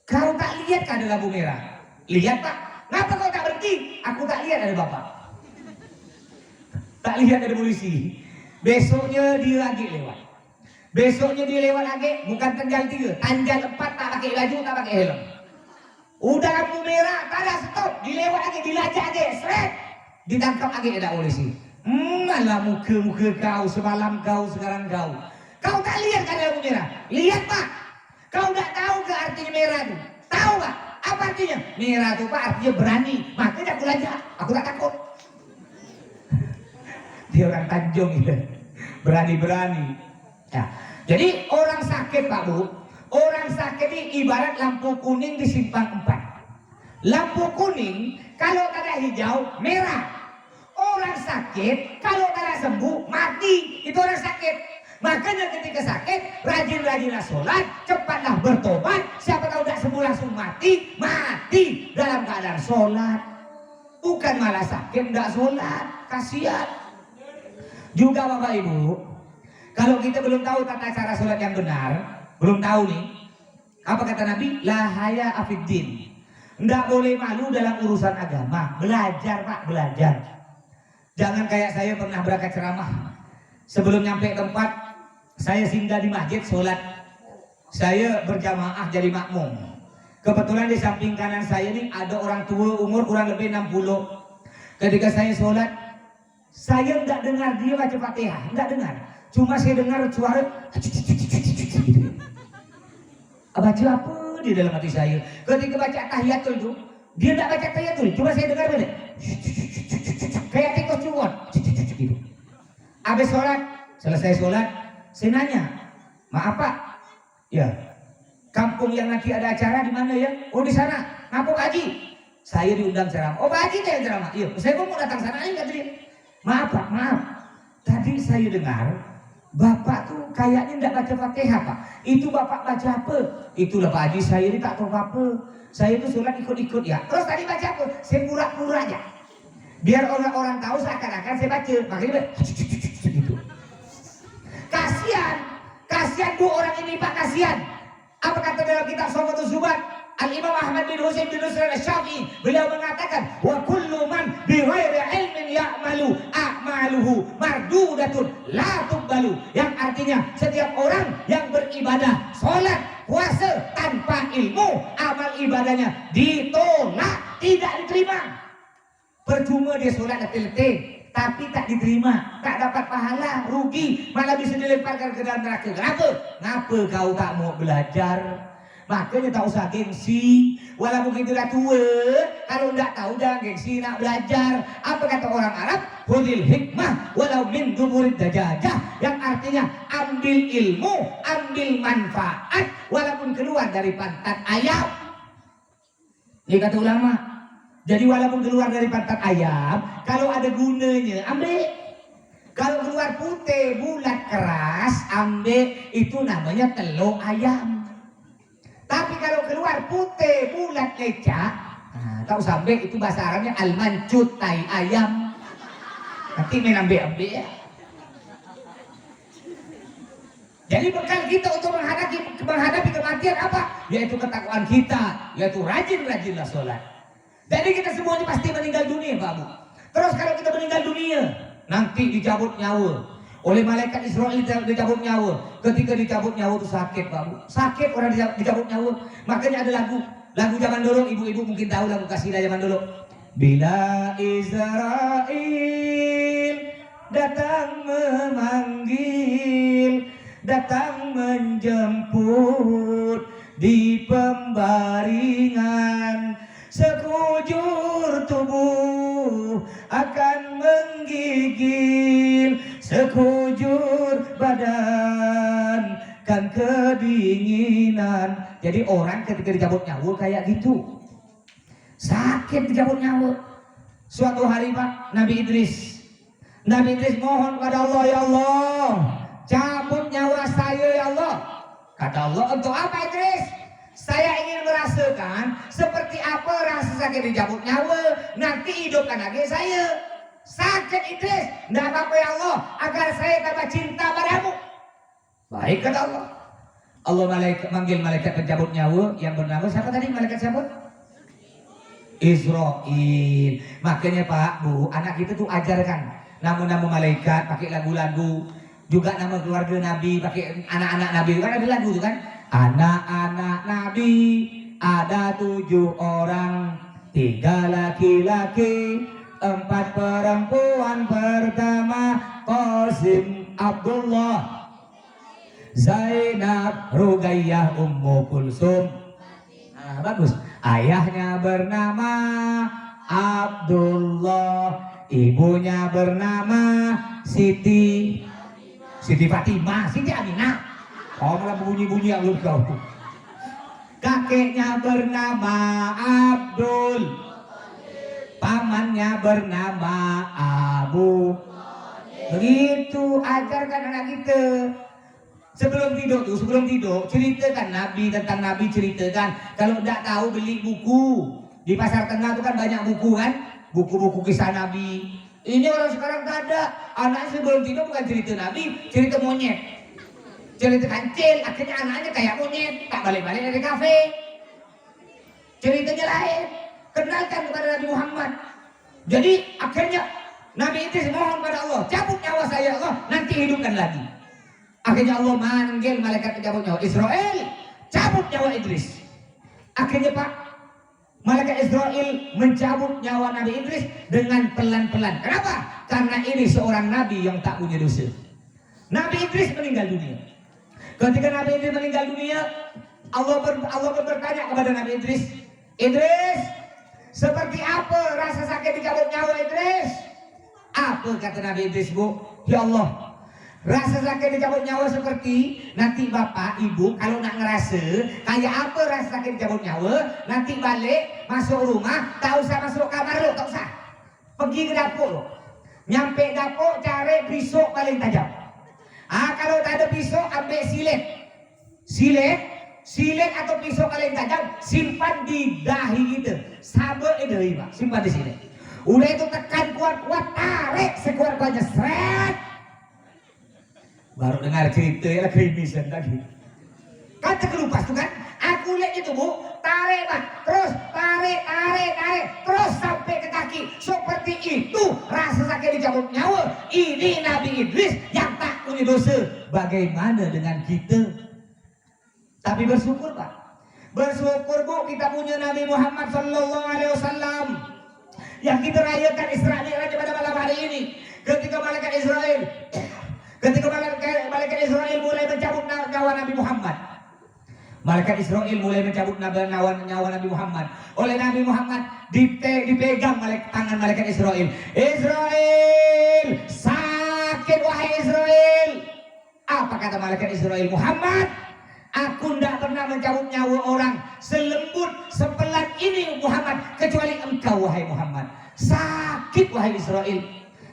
Kau tak lihat kan ada lampu merah? Lihat Pak, ngapa kau tak berhenti? Aku tak lihat ada bapak. Tak lihat ada polisi. Besoknya dia lagi lewat. Besoknya dia lewat lagi, bukan Tanjal 3, Tanjal 4 tak pakai baju, tak pakai helm. Udah lampu merah, tak ada stop, dilewat lagi, dilajak lagi, seret. Ditangkap lagi ada polisi. Malah muka-muka kau, semalam kau, sekarang kau. Kau tak lihat kan lampu merah? Lihat Pak. Kau tak tahu ke artinya merah itu? Tahu Pak? Apa artinya? Merah itu Pak artinya berani. Makanya aku lajak, aku tak takut. Dia orang Tanjung gitu. Berani-berani. Ya. Jadi orang sakit Pak Bu, orang sakit ini ibarat lampu kuning di simpang 4. Lampu kuning kalau tak ada hijau merah. Orang sakit kalau tak ada sembuh mati. Itu orang sakit. Makanya ketika sakit rajin-rajinlah sholat, cepatlah bertobat. Siapa tahu tak sembuh langsung mati, mati dalam keadaan sholat. Bukan malah sakit tidak sholat, kasihan. Juga Bapak Ibu, kalau kita belum tahu tata cara sholat yang benar, belum tahu nih, apa kata Nabi? La haya afiddin. Nggak boleh malu dalam urusan agama. Belajar Pak, belajar. Jangan kayak saya pernah berangkat ceramah. Sebelum nyampe tempat, saya singgah di masjid sholat. Saya berjamaah jadi makmum. Kebetulan di samping kanan saya ini ada orang tua umur kurang lebih 60. Ketika saya sholat, saya nggak dengar dia baca Fatihah, nggak dengar. Cuma saya dengar suara baca apa di dalam hati saya. Ketika baca tahiyatul itu, dia nggak baca tahiyatul, cuma saya dengar dia kayak tikus cuwot gitu. Habis sholat, selesai sholat, saya nanya, maaf Pak, ya kampung yang nanti ada acara di mana ya? Oh di sana, ngapok Haji. Saya diundang ceramah. Oh Pak Haji deh yang ceramah. Iya, saya mau datang sana aja nggak jadi. Maaf Pak, maaf. Tadi saya dengar Bapak tuh kayaknya tidak baca Fatihah Pak. Itu Bapak baca apa? Itulah Pak Haji, saya ini tak tahu apa. Saya itu sholat ikut-ikut ya. Terus tadi baca apa? Saya pura-pura aja. Biar orang-orang tahu seakan-akan saya baca. Makanya gitu. Kasihan, kasihan dua orang ini Pak, kasihan. Apa kata dalam kitab Sofatul Zubat? Al-Imam Ahmad bin Husain bin Nusran Asy-Syafi'i, beliau mengatakan wa kullu man bi ghairi ilmin ya'malu a'maluhu mardudatun la tuqbalu. Yang artinya setiap orang yang beribadah, sholat, puasa tanpa ilmu, amal ibadahnya ditolak, tidak diterima. Percuma dia sholat letih-letih tapi tak diterima, tak dapat pahala, rugi, malah bisa dilemparkan ke dalam neraka. Kenapa? Ngapa kau tak mau belajar? Makanya tak usah gengsi. Walaupun kita dah tua, kalau tak tahu jangan gengsi nak belajar. Apa kata orang Arab? Khudhil hikmah walau min duburid dajajah. Yang artinya ambil ilmu, ambil manfaat walaupun keluar dari pantat ayam. Ini kata ulama. Jadi walaupun keluar dari pantat ayam, kalau ada gunanya, ambil. Kalau keluar putih, bulat, keras, ambil. Itu namanya telur ayam. Tapi kalau keluar putih, bulat, lecak, nah, tahu sampai itu bahasa Arabnya al-mancut, tai ayam. Nanti main ambil ya. Jadi bekal kita untuk menghadapi kematian apa? Yaitu ketakwaan kita, yaitu rajin-rajinlah sholat. Jadi kita semuanya pasti meninggal dunia Pak Bu. Terus kalau kita meninggal dunia, nanti dicabut nyawa oleh malaikat Israel, dicabut nyawa. Ketika dicabut nyawa itu sakit Pak Bu. Sakit orang dicabut nyawa. Makanya ada lagu zaman dulu, ibu-ibu mungkin tahu lagu kasidah zaman dulu. Bila Israel datang memanggil, datang menjemput di pembaringan, sekujur tubuh akan menggigil, sekujur badan kan kedinginan. Jadi orang ketika dicabut nyawa kayak gitu, sakit dicabut nyawa. Suatu hari Pak, Nabi Idris mohon kepada Allah, ya Allah, cabut nyawa saya ya Allah. Kata Allah, untuk apa Idris? Saya ingin merasakan seperti apa rasa sakit dicabut nyawa. Nanti hidupkan lagi saya. Sakit Idris, tidak apa-apa ya Allah, agar saya tambah cinta padamu. Baik kata Allah. Allah manggil malaikat pencabut nyawa yang bernama siapa tadi? Malaikat siapa? Israil. Makanya Pak, Bu, anak kita tuh ajarkan nama-nama malaikat pakai lagu-lagu. Juga nama keluarga Nabi pakai anak-anak Nabi. Kan ada lagu tuh kan? Anak-anak Nabi ada 7 orang, 3 laki-laki, 4 perempuan. Pertama Qasim, Abdullah, Zainab, Ruqayyah, Ummu Kulsum. Nah, bagus. Ayahnya bernama Abdullah, ibunya bernama Siti Fatimah, Siti Aminah. Oh, malah bunyi-bunyi yang lu tahu. Kakeknya bernama Abdul, pamannya bernama Abu. Begitu ajarkan anak kita. Sebelum tidur ceritakan Nabi, tentang Nabi ceritakan. Kalau tidak tahu beli buku. Di pasar tengah itu kan banyak buku kan, buku-buku kisah Nabi. Ini orang sekarang tak ada. Anak sebelum tidur bukan cerita Nabi, cerita monyet, cerita kancil. Akhirnya anaknya kayak monyet, tak balik-balik dari kafe. Ceritanya lain. Kenalkan kepada Nabi Muhammad. Jadi akhirnya Nabi Idris mohon pada Allah, cabut nyawa saya Allah, nanti hidupkan lagi. Akhirnya Allah manggil malaikat pencabut nyawa, Israil, cabut nyawa Idris. Akhirnya Pak, malaikat Israil mencabut nyawa Nabi Idris dengan pelan-pelan. Kenapa? Karena ini seorang nabi yang tak punya dosa. Nabi Idris meninggal dunia. Ketika Nabi Idris meninggal dunia, Allah bertanya kepada Nabi Idris, Idris, seperti apa rasa sakit dicabut nyawa Idris? Apa kata Nabi Idris, Bu? Ya Allah, rasa sakit dicabut nyawa seperti nanti bapak, ibu kalau nak ngerasa kayak apa rasa sakit dicabut nyawa, nanti balik masuk rumah, tak usah masuk kamar lo, tak usah. Pergi ke dapur lo. Nyampe dapur cari pisau paling tajam. Kalau tak ada pisau, ambil silet atau pisau paling tajam, simpan di dahi kita. Sabar dahi Pak, simpan di sini. Udah itu tekan kuat-kuat, tarik sekuat-kuatnya, seret. Baru dengar cerita ya krimisan tadi. Kan terkelupas tuh kan? Aku lihat itu Bu, tarik Pak, terus tarik, terus sampai ke kaki. Seperti itu rasa sakit dicabut nyawa. Ini Nabi Idris yang tak punya dosa. Bagaimana dengan kita? Tapi bersyukur Pak. Bersyukur Bu, kita punya Nabi Muhammad sallallahu alaihi wasallam yang kita rayakan Isra Mi'raj pada malam hari ini. Ketika malaikat Israel mulai mencabut nyawa Nabi Muhammad. Malaikat Israel mulai mencabut nyawa Nabi Muhammad. Oleh Nabi Muhammad dipegang tangan malaikat Israel. Israel, sakit wahai Israel. Apa kata malaikat Israel? Muhammad, aku tidak pernah mencabut nyawa orang selembut, sepelan ini Muhammad, kecuali engkau wahai Muhammad. Sakit wahai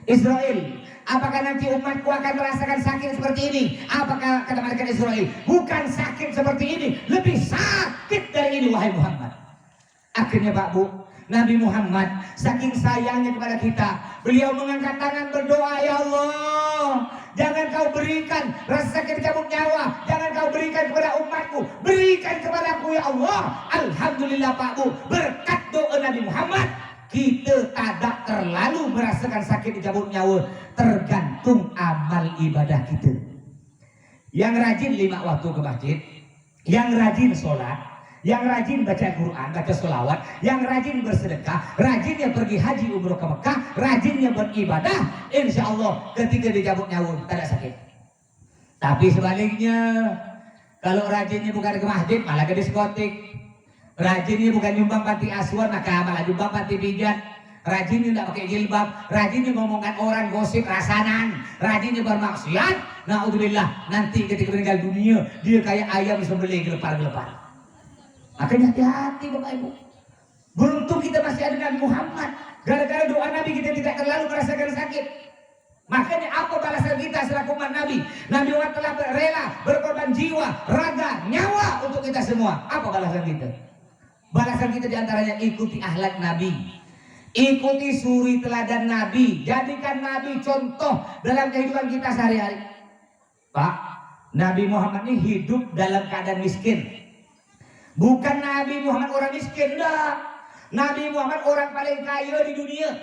Israel, apakah nanti umatku akan merasakan sakit seperti ini? Apakah kata malaikat Israel? Bukan sakit seperti ini, lebih sakit dari ini wahai Muhammad. Akhirnya Pak Bu, Nabi Muhammad saking sayangnya kepada kita, beliau mengangkat tangan berdoa, ya Allah, jangan kau berikan rasa sakit dicabut nyawa, jangan kau berikan kepada umatku, berikan kepadaku ya Allah. Alhamdulillah Pak Bu, berkat doa Nabi Muhammad, kita tidak terlalu merasakan sakit dicabut nyawa. Tergantung amal ibadah kita. Yang rajin 5 waktu ke masjid, yang rajin sholat, yang rajin baca Quran, baca sholawat, yang rajin bersedekah, rajinnya pergi haji umroh ke Mekah, rajinnya beribadah, insya Allah ketika dicabut nyawa tidak sakit. Tapi sebaliknya, kalau rajinnya bukan ke masjid malah ke diskotik, rajinnya bukan nyumbang panti asuhan maka malah nyumbang panti pijat, rajinnya tidak pakai jilbab, rajinnya ngomongkan orang gosip rasanan, rajinnya bermaksiat, naudzubillah, nanti ketika meninggal dunia dia kayak ayam disembelih gelepar-gelepar. Makanya hati-hati Bapak Ibu. Beruntung kita masih ada Nabi Muhammad. Gara-gara doa Nabi kita tidak terlalu merasakan sakit. Makanya apa balasan kita selaku umat Nabi? Nabi Muhammad telah rela berkorban jiwa, raga, nyawa untuk kita semua. Apa balasan kita? Balasan kita diantaranya ikuti akhlak Nabi, ikuti suri teladan Nabi, jadikan Nabi contoh dalam kehidupan kita sehari-hari. Pak, Nabi Muhammad ini hidup dalam keadaan miskin. Bukan Nabi Muhammad orang miskin, dah. Nabi Muhammad orang paling kaya di dunia.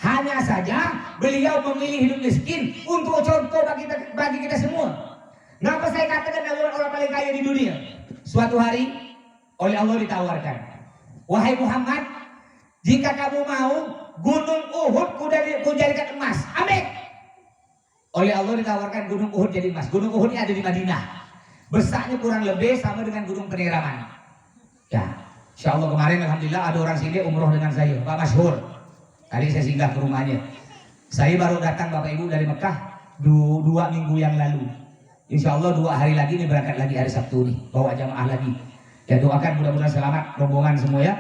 Hanya saja beliau memilih hidup miskin untuk contoh bagi kita semua. Kenapa saya katakan Nabi Muhammad orang paling kaya di dunia? Suatu hari oleh Allah ditawarkan, wahai Muhammad, jika kamu mau gunung Uhud ku jadikan emas, ambil. Oleh Allah ditawarkan gunung Uhud jadi emas. Gunung Uhud ini ada di Madinah. Besarnya kurang lebih sama dengan gunung Peneraman. Ya, insya Allah kemarin alhamdulillah ada orang sini umroh dengan saya, Pak Masyhur. Tadi saya singgah ke rumahnya. Saya baru datang Bapak Ibu dari Mekah 2 minggu yang lalu. Insya Allah 2 hari lagi ini berangkat lagi hari Sabtu nih, bawa jamaah lagi. Ya doakan mudah-mudahan selamat rombongan semua ya.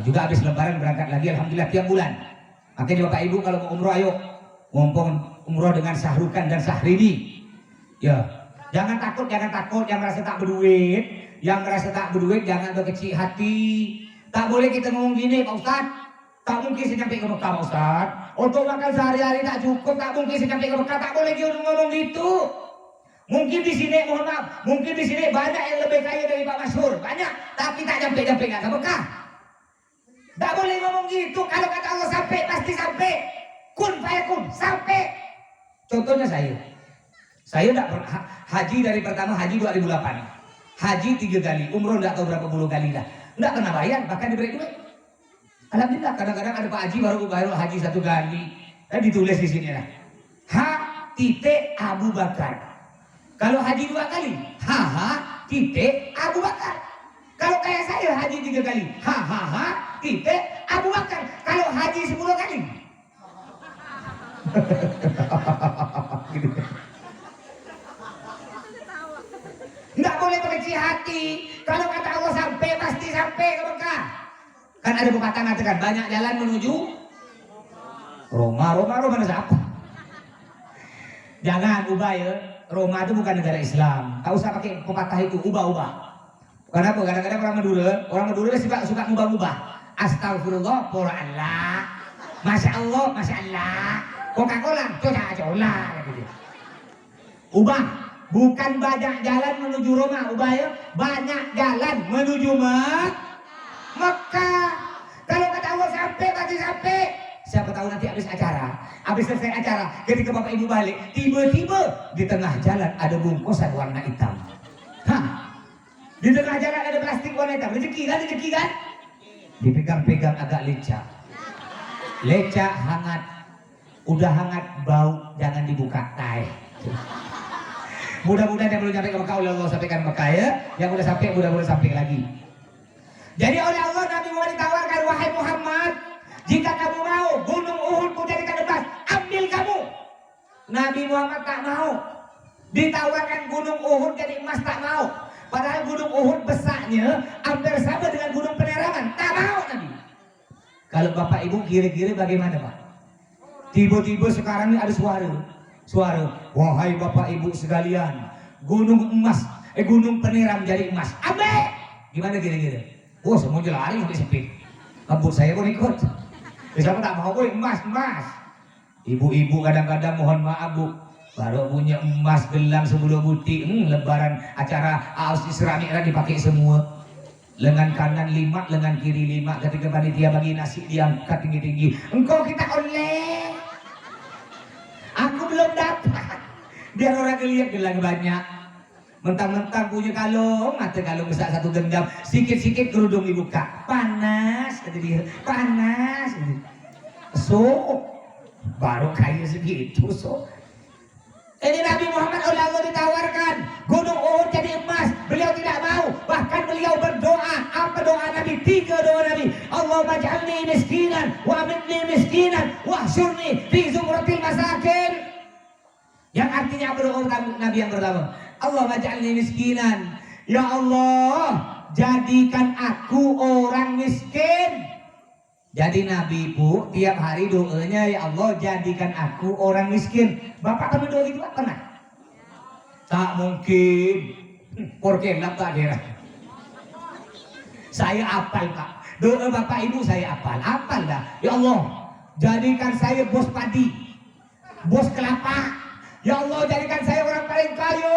Juga habis lebaran berangkat lagi alhamdulillah tiap bulan. Makanya Bapak Ibu kalau mau umroh ayo ngompong umroh dengan Syahrukan dan Syahrini. Ya, jangan takut, yang merasa tak berduit, jangan berkecil hati. Tak boleh kita ngomong gini, Pak Ustaz. Tak mungkin saya sampai ke Mekah, Pak Ustaz. Untuk makan sehari-hari tak cukup, tak mungkin saya sampai ke Mekah. Tak boleh kita ngomong gitu. Mungkin di sini, mohon maaf, mungkin di sini banyak yang lebih kaya dari Pak Masyhur, banyak, tapi tak sampai ke Mekah. Tak boleh ngomong gitu. Kalau kata Allah sampai, pasti sampai. Kun fayakun, sampai. Contohnya saya tidak haji dari pertama haji 2008, haji 3 kali, umroh tidak tahu berapa puluh kali dah, tidak pernah bayar, bahkan diberi duit. Alhamdulillah, kadang-kadang ada Pak Haji baru haji 1 kali, ditulis di sini lah, Abu Bakar. Kalau haji 2 kali, Abu Bakar. Kalau kayak saya haji 3 kali, Abu Bakar. Kalau haji 10 kali. Nggak boleh berkecil hati. Kalau kata Allah sampai, pasti sampai ke Mekah. Kan ada pepatah mengatakan banyak jalan menuju Roma siapa? Jangan ubah ya. Roma itu bukan negara Islam. Tak usah pakai pepatah itu, ubah. Kenapa? Kadang-kadang orang Madura suka ubah-ubah. Astagfirullah, pour Allah. Masya Allah. Coca-Cola, cola. Ubah. Bukan banyak jalan menuju Roma, ubah ya. Banyak jalan menuju Mekah. Kalau kata Allah sampai, pasti sampai. Siapa tahu nanti habis selesai acara, ketika Bapak Ibu balik, tiba-tiba di tengah jalan ada bungkusan warna hitam. Di tengah jalan ada plastik warna hitam. Rezeki kan? Dipegang-pegang agak lecak, hangat. Udah hangat, bau, jangan dibuka. Mudah-mudahan yang belum sampai ke Mekah oleh Allah sampaikan Mekah ya. Yang udah sampai mudah-mudahan sampai lagi. Jadi oleh Allah Nabi Muhammad ditawarkan, wahai Muhammad, jika kamu mau gunung Uhud ku jadikan emas, ambil kamu. Nabi Muhammad tak mau. Ditawarkan gunung Uhud jadi emas, tak mau. Padahal gunung Uhud besarnya hampir sama dengan gunung Peneraman, tak mau Nabi. Kalau Bapak Ibu kira-kira bagaimana Pak? Tiba-tiba sekarang ini ada suara, wahai Bapak Ibu sekalian, gunung Peneram jadi emas, ambil. Gimana kira-kira? Oh, semua lari sampai sepi. Rambut saya pun ikut. Siapa tak mau pun emas. Ibu-ibu kadang-kadang mohon maaf Bu, baru punya emas gelang 10 butik, lebaran acara aus Islamik kan dipakai semua. Lengan kanan 5, lengan kiri 5. Ketika panitia bagi nasi diangkat tinggi-tinggi. Engkau kita oleh. Aku belum dapat. Biar orang lihat gelang banyak. Mentang-mentang punya kalung, mata kalung besar 1 genggam, sikit-sikit kerudung dibuka. Panas, kata dia. Panas. So, baru kaya segitu so. Ini Nabi Muhammad oleh Allah ditawarkan gunung Uhud jadi emas, beliau tidak mau. Bahkan beliau berdoa. Apa doa Nabi? 3 doa Nabi. Allahumma ja'alni miskinan wa aminni miskinan wahsyurni fi zumratil masakin. Yang artinya apa doa Nabi yang pertama? Allahumma ja'alni miskinan. Ya Allah, jadikan aku orang miskin. Jadi Nabi Bu tiap hari doanya, ya Allah jadikan aku orang miskin. Bapak pernah doa gitu Pak? Pernah? Tak mungkin. Porkelap tak kira. Saya apal Pak. Doa Bapak Ibu saya apal. Apal dah. Ya Allah jadikan saya bos padi, bos kelapa. Ya Allah jadikan saya orang paling kaya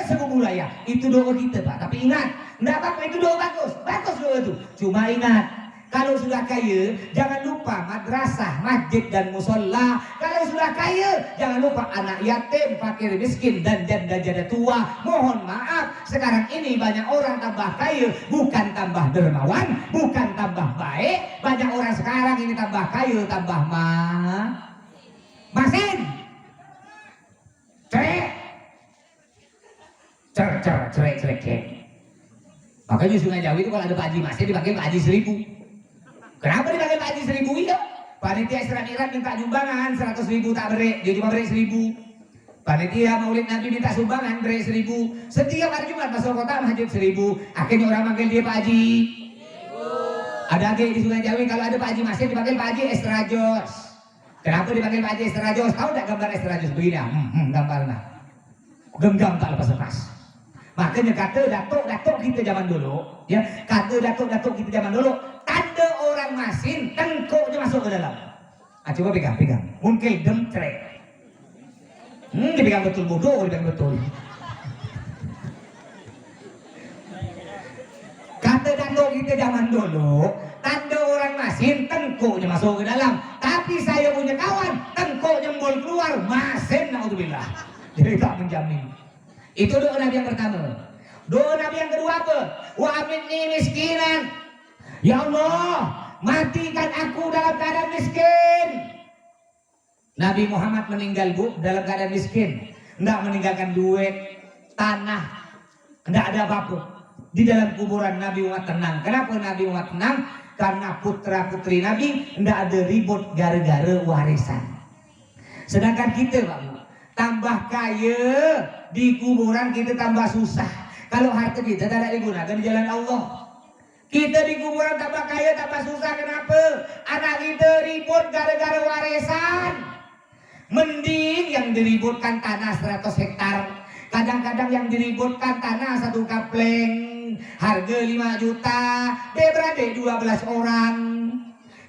seluruh wilayah. Itu doa kita Pak. Tapi ingat, enggak apa-apa itu doa bagus. Bagus doa itu. Cuma ingat, kalau sudah kaya, jangan lupa madrasah, masjid dan musola. Kalau sudah kaya, jangan lupa anak yatim, fakir miskin dan janda tua. Mohon maaf, sekarang ini banyak orang tambah kaya, bukan tambah dermawan, bukan tambah baik. Banyak orang sekarang ini tambah kaya, tambah masin. Cerek. Makanya Sungai Jawi itu kalau ada Pak Haji Masin dipanggil Pak Haji 1000. Kenapa dipanggil Pak Haji 1000 itu? Panitia Isra Mi'raj minta sumbangan 100.000 tak berik, dia cuma berik 1000. Panitia Maulid Nabi minta sumbangan berik 1000. Setiap hari Jumat masuk kota hajat 1000. Akhirnya orang manggil dia Pak Haji 1000. Ada lagi di Sungai Jawi kalau ada Pak Haji Masin dipanggil Pak Haji Estrajos. Kenapa dipanggil Pak Haji Estrajos? Tahu tak gambar Estrajos begini? Gambarnya genggam tak lepas. Makanya kata datuk kita zaman dulu, ya kata datuk kita zaman dulu, tanda orang masin tengkuknya masuk ke dalam. Coba pegang, mungkin dem cerek. Dipegang betul bodoh, dipegang betul. Kata datuk kita zaman dulu, tanda orang masin tengkuknya masuk ke dalam. Tapi saya punya kawan, tengkuknya mau keluar, masin naudzubillah. Jadi tak menjamin. Itu doa Nabi yang pertama. Doa Nabi yang kedua apa? Wa aminni miskinan. Ya Allah, matikan aku dalam keadaan miskin. Nabi Muhammad meninggal Bu dalam keadaan miskin. Tidak meninggalkan duit, tanah, tidak ada apa-apa. Di dalam kuburan Nabi Muhammad tenang. Kenapa Nabi Muhammad tenang? Karena putra putri Nabi tidak ada ribut gara-gara warisan. Sedangkan kita Pak Bu, tambah kaya di kuburan kita tambah susah. Kalau harta kita tidak digunakan di jalan Allah, kita di kuburan tambah kaya tambah susah. Kenapa? Anak kita ribut gara-gara warisan. Mending yang diributkan tanah 100 hektar. Kadang-kadang yang diributkan tanah 1 kapleng, harga 5 juta, dia beradik 12 orang.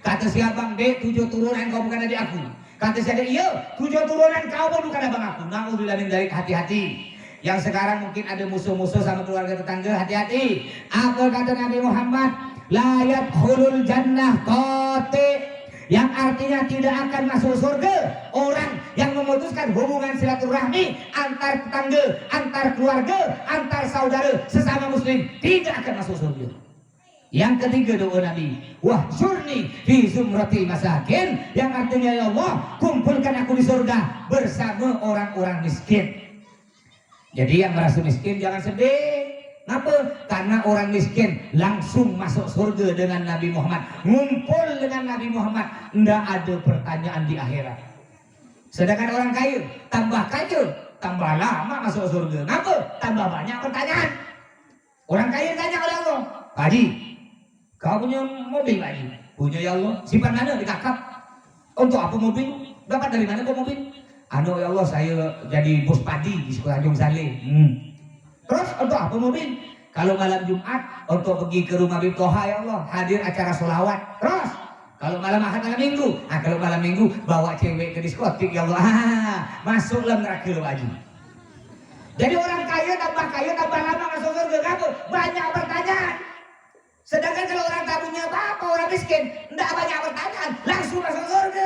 Kata si abang, dek 7 turunan kau bukan adik aku. Kata saya, iya 7 turunan kau pun bukan abang aku. Na'udzubillah min dzalik, hati-hati. Yang sekarang mungkin ada musuh-musuh sama keluarga tetangga, hati-hati. Apa kata Nabi Muhammad? La yadkhulul jannah qati, yang artinya tidak akan masuk surga orang yang memutuskan hubungan silaturahmi antar tetangga, antar keluarga, antar saudara sesama muslim, tidak akan masuk surga. Yang ketiga doa Nabi, wahsyurni fi zumratil masakin, yang artinya ya Allah kumpulkan aku di surga bersama orang-orang miskin. Jadi yang merasa miskin jangan sedih. Kenapa? Karena orang miskin langsung masuk surga dengan Nabi Muhammad, ngumpul dengan Nabi Muhammad, tidak ada pertanyaan di akhirat. Sedangkan orang kaya tambah lama masuk surga. Kenapa? Tambah banyak pertanyaan. Orang kaya tanya oleh Allah, Pak Haji, kau punya mobil Pak Haji? Punya ya Allah. Simpan mana? Di kakap. Untuk apa mobil? Dapat dari mana kau mobil? Ya Allah, saya jadi bos padi di sekolah Tanjung Saleh. Terus untuk apa mobil? Kalau malam Jumat untuk pergi ke rumah Bib Toha ya Allah, hadir acara sholawat. Terus kalau malam Ahad, malam Minggu, kalau malam Minggu bawa cewek ke diskotik ya Allah, masuklah neraka lo Haji. Jadi orang kaya tambah lama masuk surga. Kenapa? Banyak pertanyaan. Sedangkan kalau orang tak punya apa-apa, orang miskin, tidak banyak pertanyaan, langsung masuk surga.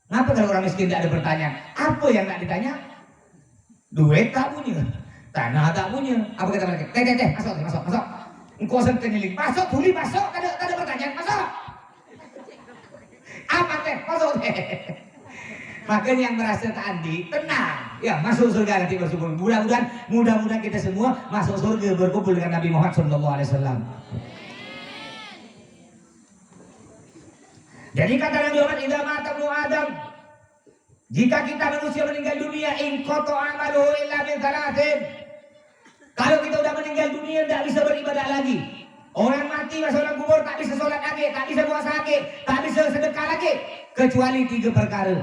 Kenapa kalau orang miskin tidak ada pertanyaan? Apa yang tidak ditanya? Duit tak punya, tanah tak punya. Apa kata mereka? Teh, masuk. Engkau sentenyelin, masuk, tuli masuk, tak ada pertanyaan, masuk. Aman teh, masuk teh. Makanya yang merasa tak andi, tenang, ya masuk surga nanti bersyukur. Mudah-mudahan kita semua masuk surga berkumpul dengan Nabi Muhammad SAW. Jadi kata Nabi Muhammad, idza mata ibnu Adam, jika kita manusia meninggal dunia, in qata amaluhu illa min thalathin. Kalau kita sudah meninggal dunia tidak bisa beribadah lagi. Orang mati mati masuk dalam kubur tak bisa sholat lagi, tak bisa puasa lagi, tak bisa sedekah lagi, kecuali 3 perkara.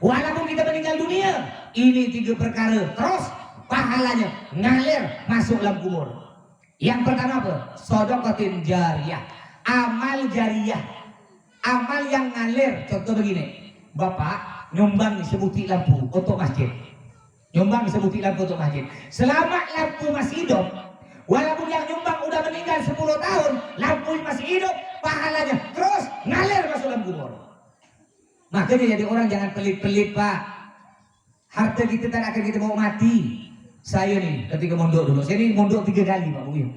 Walaupun kita meninggal dunia, ini 3 perkara terus pahalanya ngalir masuk dalam kubur. Yang pertama apa? Shadaqatin jariyah, amal jariyah, amal yang ngalir. Contoh begini, bapak nyumbang sebutir lampu untuk masjid, nyumbang sebutir lampu untuk masjid. Selama lampu masih hidup, walaupun yang nyumbang udah meninggal 10 tahun, lampu masih hidup, pahalanya terus ngalir masuk dalam kubur. Makanya jadi orang jangan pelit-pelit pak. Harta kita tak akan kita bawa mati. Saya nih ketika mondok dulu, saya ini mondok 3 kali pak Bukit.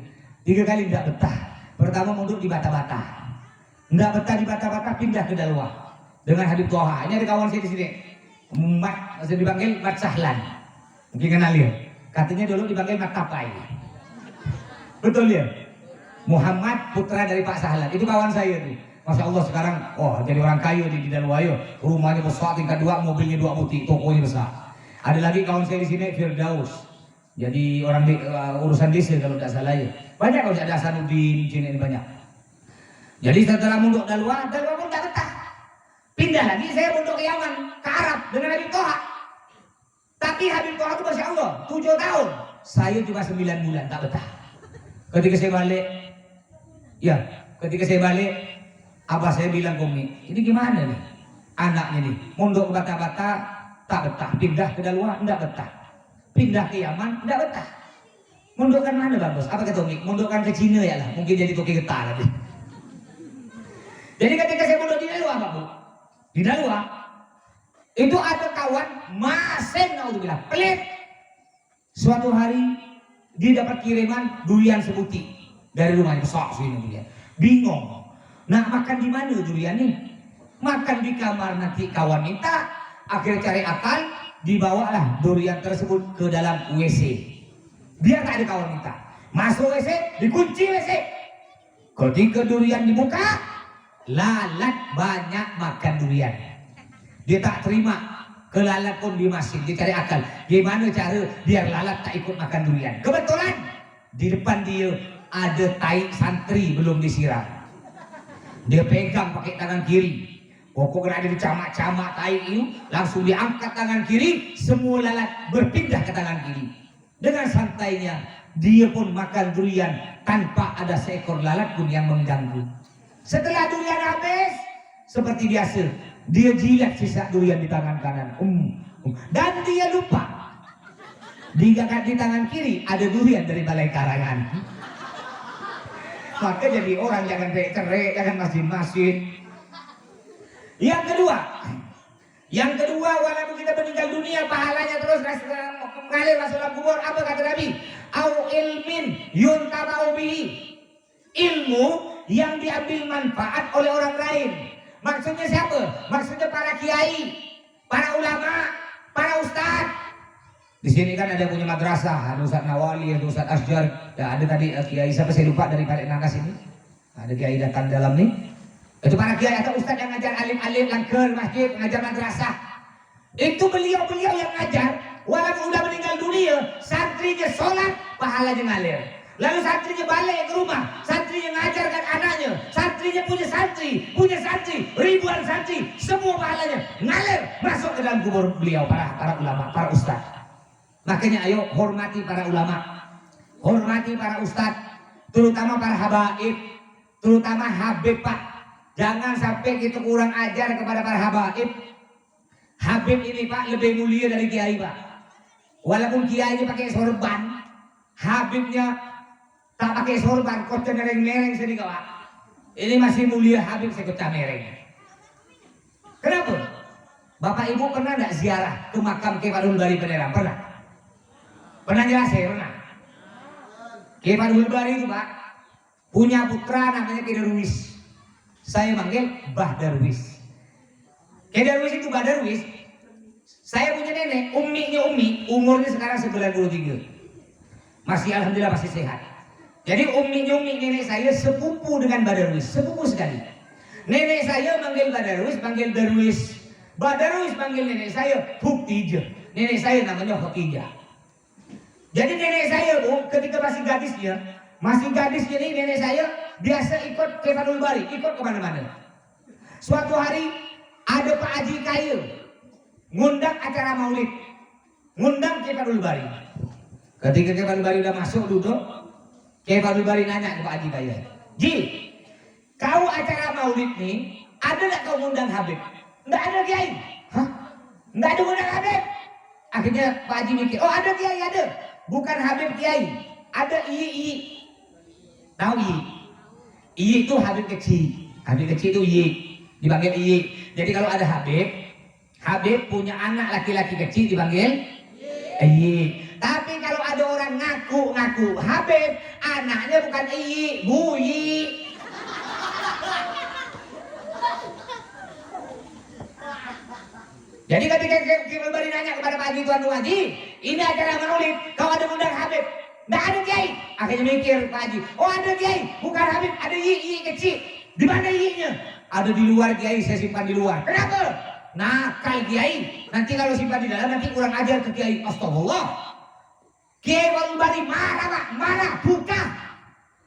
3 kali tidak betah. Pertama mondok di Bata-Bata, tidak betah di Bata-Bata, pindah ke Dalwah dengan Habib Toha. Ini ada kawan saya di sini, Mat, saya dipanggil Mat Sahlan. Mungkin kenal dia. Katanya dulu dipanggil Mat Tapai. Betul ya? Muhammad putra dari Pak Sahlan. Itu kawan saya nih. Masya Allah sekarang, oh jadi orang kaya di Dalwayo. Rumahnya besar tingkat 2, mobilnya 2 butik, tokonya besar. Ada lagi kawan saya di sini Firdaus. Jadi orang di, urusan desa kalau tidak salah ya. Banyak kalau ada Hasanuddin, sini banyak. Jadi setelah mondok Dalwa pun tidak betah. Pindah lagi saya mondok ke Yaman, ke Arab dengan Habib Toha. Tapi Habib Toha itu Masya Allah 7 tahun. Saya cuma 9 bulan, tak betah. Ketika saya balik, abah saya bilang ke Umi, ini gimana nih anaknya nih, mondok ke Bata-Bata tak betah, pindah ke Dalwa enggak betah, pindah ke Yaman enggak betah. Mondokkan mana bagus? Apa kata Umi? Mondokkan ke Cina ya lah, mungkin jadi toki getah nanti. Jadi ketika saya mondok di Dalwa Pak Bu, di Dalwa itu ada kawan masih naudzubillah pelit. Suatu hari dia dapat kiriman durian sebuti dari rumahnya, besar sini durian, bingung. Nah makan di mana durian nih? Makan di kamar nanti kawan minta. Akhirnya cari akal, dibawalah durian tersebut ke dalam WC. Biar tak ada kawan minta. Masuk WC, dikunci WC. Ketika durian dibuka, lalat banyak makan durian. Dia tak terima, ke lalat pun dimasin. Dia cari akal, gimana cara biar lalat tak ikut makan durian. Kebetulan di depan dia ada tai santri belum disiram. Dia pegang pakai tangan kiri. Pokoknya ada dicamak-camak tai itu, langsung diangkat tangan kiri, semua lalat berpindah ke tangan kiri. Dengan santainya, dia pun makan durian tanpa ada seekor lalat pun yang mengganggu. Setelah durian habis, seperti biasa, dia jilat sisa durian di tangan kanan. Dan dia lupa, di tangan kiri ada durian dari Balai Karangan. Maka jadi orang jangan cerai, jangan masin-masin. Yang kedua, walaupun kita meninggal dunia, pahalanya terus mengalir masuk dalam kubur. Apa kata Nabi? Au ilmin yuntaba'u bihi, ilmu yang diambil manfaat oleh orang lain. Maksudnya siapa? Maksudnya para kiai, para ulama, para ustadz. Di sini kan ada punya madrasah, ada Ustadz Nawali, ada Ustadz Asjar, ya ada tadi kiai siapa saya lupa dari Balik Nagas ini. Ada kiai datang dalam nih. Itu para kiai atau ustadz yang ngajar alim-alim, langker masjid, ngajar madrasah. Itu beliau-beliau yang ngajar, walaupun udah meninggal dunia, santrinya sholat, pahalanya ngalir. Lalu santrinya balik ke rumah, santrinya ngajarkan anaknya, santrinya punya santri, ribuan santri, semua pahalanya ngalir masuk ke dalam kubur beliau, para ulama, para ustadz. Makanya ayo hormati para ulama, hormati para ustadz, terutama para habaib, terutama habib pak. Jangan sampai kita kurang ajar kepada para habaib. Habib ini pak lebih mulia dari kiai pak. Walaupun kiai ini pakai sorban, habibnya tak pakai sorban, kocok nereng-nereng sedikit pak. Ini masih mulia habib sekocah mereng. Kenapa? Bapak ibu pernah tidak ziarah ke makam Kiai Fadhul Bari Penerang? Pernah? Pernah jelas ya? Pernah. Kiai Fadhul Bari itu pak punya putra namanya Kiai Darwis. Saya manggil Bah Darwis. Kiai Darwis itu Bah Darwis. Saya punya nenek, Umi, umurnya sekarang 93. Masih alhamdulillah masih sehat. Jadi Umi nenek saya sepupu dengan Bah Darwis, sepupu sekali. Nenek saya manggil Bah Darwis, panggil Darwis. Bah Darwis panggil nenek saya Huktijah. Nenek saya namanya Khotijah. Jadi nenek saya bu, ketika masih gadisnya nih nenek saya biasa ikut ke Fathul Bari, ikut kemana-mana. Suatu hari ada Pak Haji Kail ngundang acara maulid, ngundang ke Fathul Bari. Ketika ke Fathul Bari udah masuk duduk, ke Fathul Bari nanya ke Pak Haji Kail, Ji, kau acara maulid nih, ada nggak kau ngundang Habib? Nggak ada Kiai. Hah? Nggak ada ngundang Habib? Akhirnya Pak Haji mikir, oh ada Kiai, ada. Bukan Habib Kiai, ada Iyi. Tahu Iyi? Iyi itu Habib kecil. Habib kecil itu Iyi, dipanggil Iyi. Jadi kalau ada Habib punya anak laki-laki kecil dipanggil Iyi. Tapi kalau ada orang ngaku Habib, anaknya bukan Iyi, Buyi. Jadi ketika Kiai Bari nanya kepada Pak Haji, Tuan Haji, ini acara maulid, kau ada undang Habib? Nggak ada Kiai. Akhirnya mikir Pak Haji, oh ada Kiai, bukan Habib, ada Iyi kecil. Di mana Iyinya? Ada di luar Kiai, saya simpan di luar. Kenapa? Nakal Kiai. Nanti kalau simpan di dalam nanti kurang ajar ke Kiai. Astagfirullah. Kiai Bari marah Pak, marah, buka.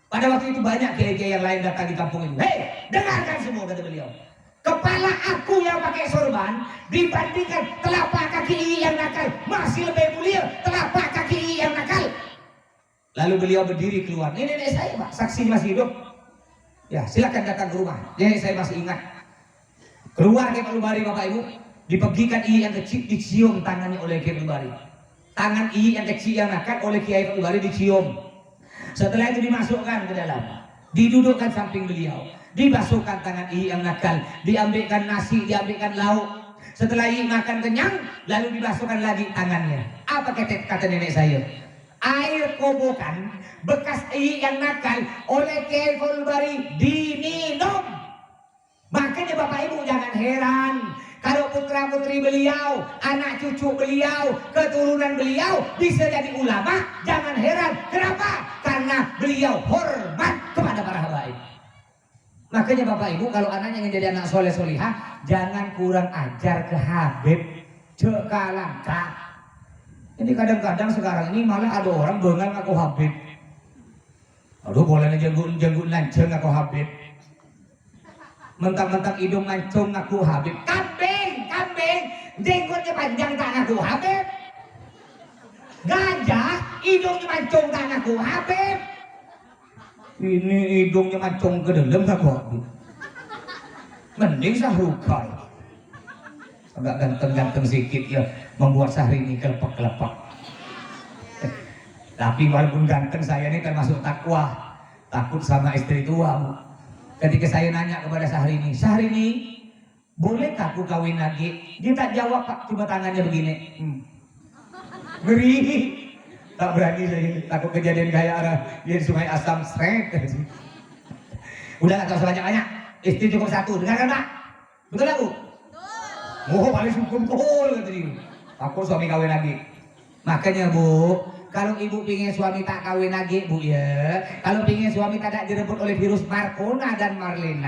Pada waktu itu banyak kiai-kiai yang lain datang di kampung itu. Hei, dengarkan semua kata beliau. Kepala aku yang pakai sorban dibandingkan telapak kaki Iyi yang nakal masih lebih mulia telapak kaki Iyi yang nakal. Lalu beliau berdiri keluar. Ini nenek saya Pak, saksi masih hidup. Ya silakan datang ke rumah. Nenek saya masih ingat. Keluar ke Fathul Bari Bapak Ibu, dipegikan Iyi yang kecil, dicium tangannya oleh Kiai Fathul Bari. Tangan Iyi yang kecil yang nakal oleh Kiai Fathul Bari dicium. Setelah itu dimasukkan ke dalam, didudukkan samping beliau. Dibasuhkan tangan Iyi yang nakal, diambilkan nasi, diambilkan lauk. Setelah Iyi makan kenyang, lalu dibasuhkan lagi tangannya. Apa kata nenek saya? Air kobokan bekas Iyi yang nakal oleh Kiai Fathul Bari diminum. Makanya Bapak Ibu jangan heran kalau putra putri beliau, anak cucu beliau, keturunan beliau bisa jadi ulama. Jangan heran. Kenapa? Karena beliau hormat kepada para habaib. Makanya Bapak Ibu kalau anaknya ingin jadi anak soleh solihah, jangan kurang ajar ke Habib, cek kalangka. Ini kadang-kadang sekarang ini malah ada orang bengal ngaku Habib. Aduh boleh jenggut lanceng ngaku Habib. Mentang-mentang hidung mancung ngaku Habib. Kambing, jenggotnya panjang tak ngaku Habib. Gajah, hidungnya mancung tak ngaku Habib. Ini hidungnya mancung ke dalam tak Habib. Mending Sahrukal. Agak ganteng-ganteng sedikit ya, membuat Syahrini kelepek-kelepek. Tapi walaupun ganteng saya ini termasuk takwa, takut sama istri tua. Ketika saya nanya kepada Syahrini, bolehkah aku kawin lagi? Dia tak jawab Pak, cuma tangannya begini. Ngeri, tak berani saya, takut kejadian kayak arah di Sungai Asam straight. Udah nggak usah banyak-banyak, istri cukup satu, dengarkan Pak? Betul aku? Oh paling syukur kata dia. Takut suami kawin lagi. Makanya Bu, kalau ibu pingin suami tak kawin lagi Bu ya, kalau pingin suami tak direbut oleh virus Marcona dan Marlena,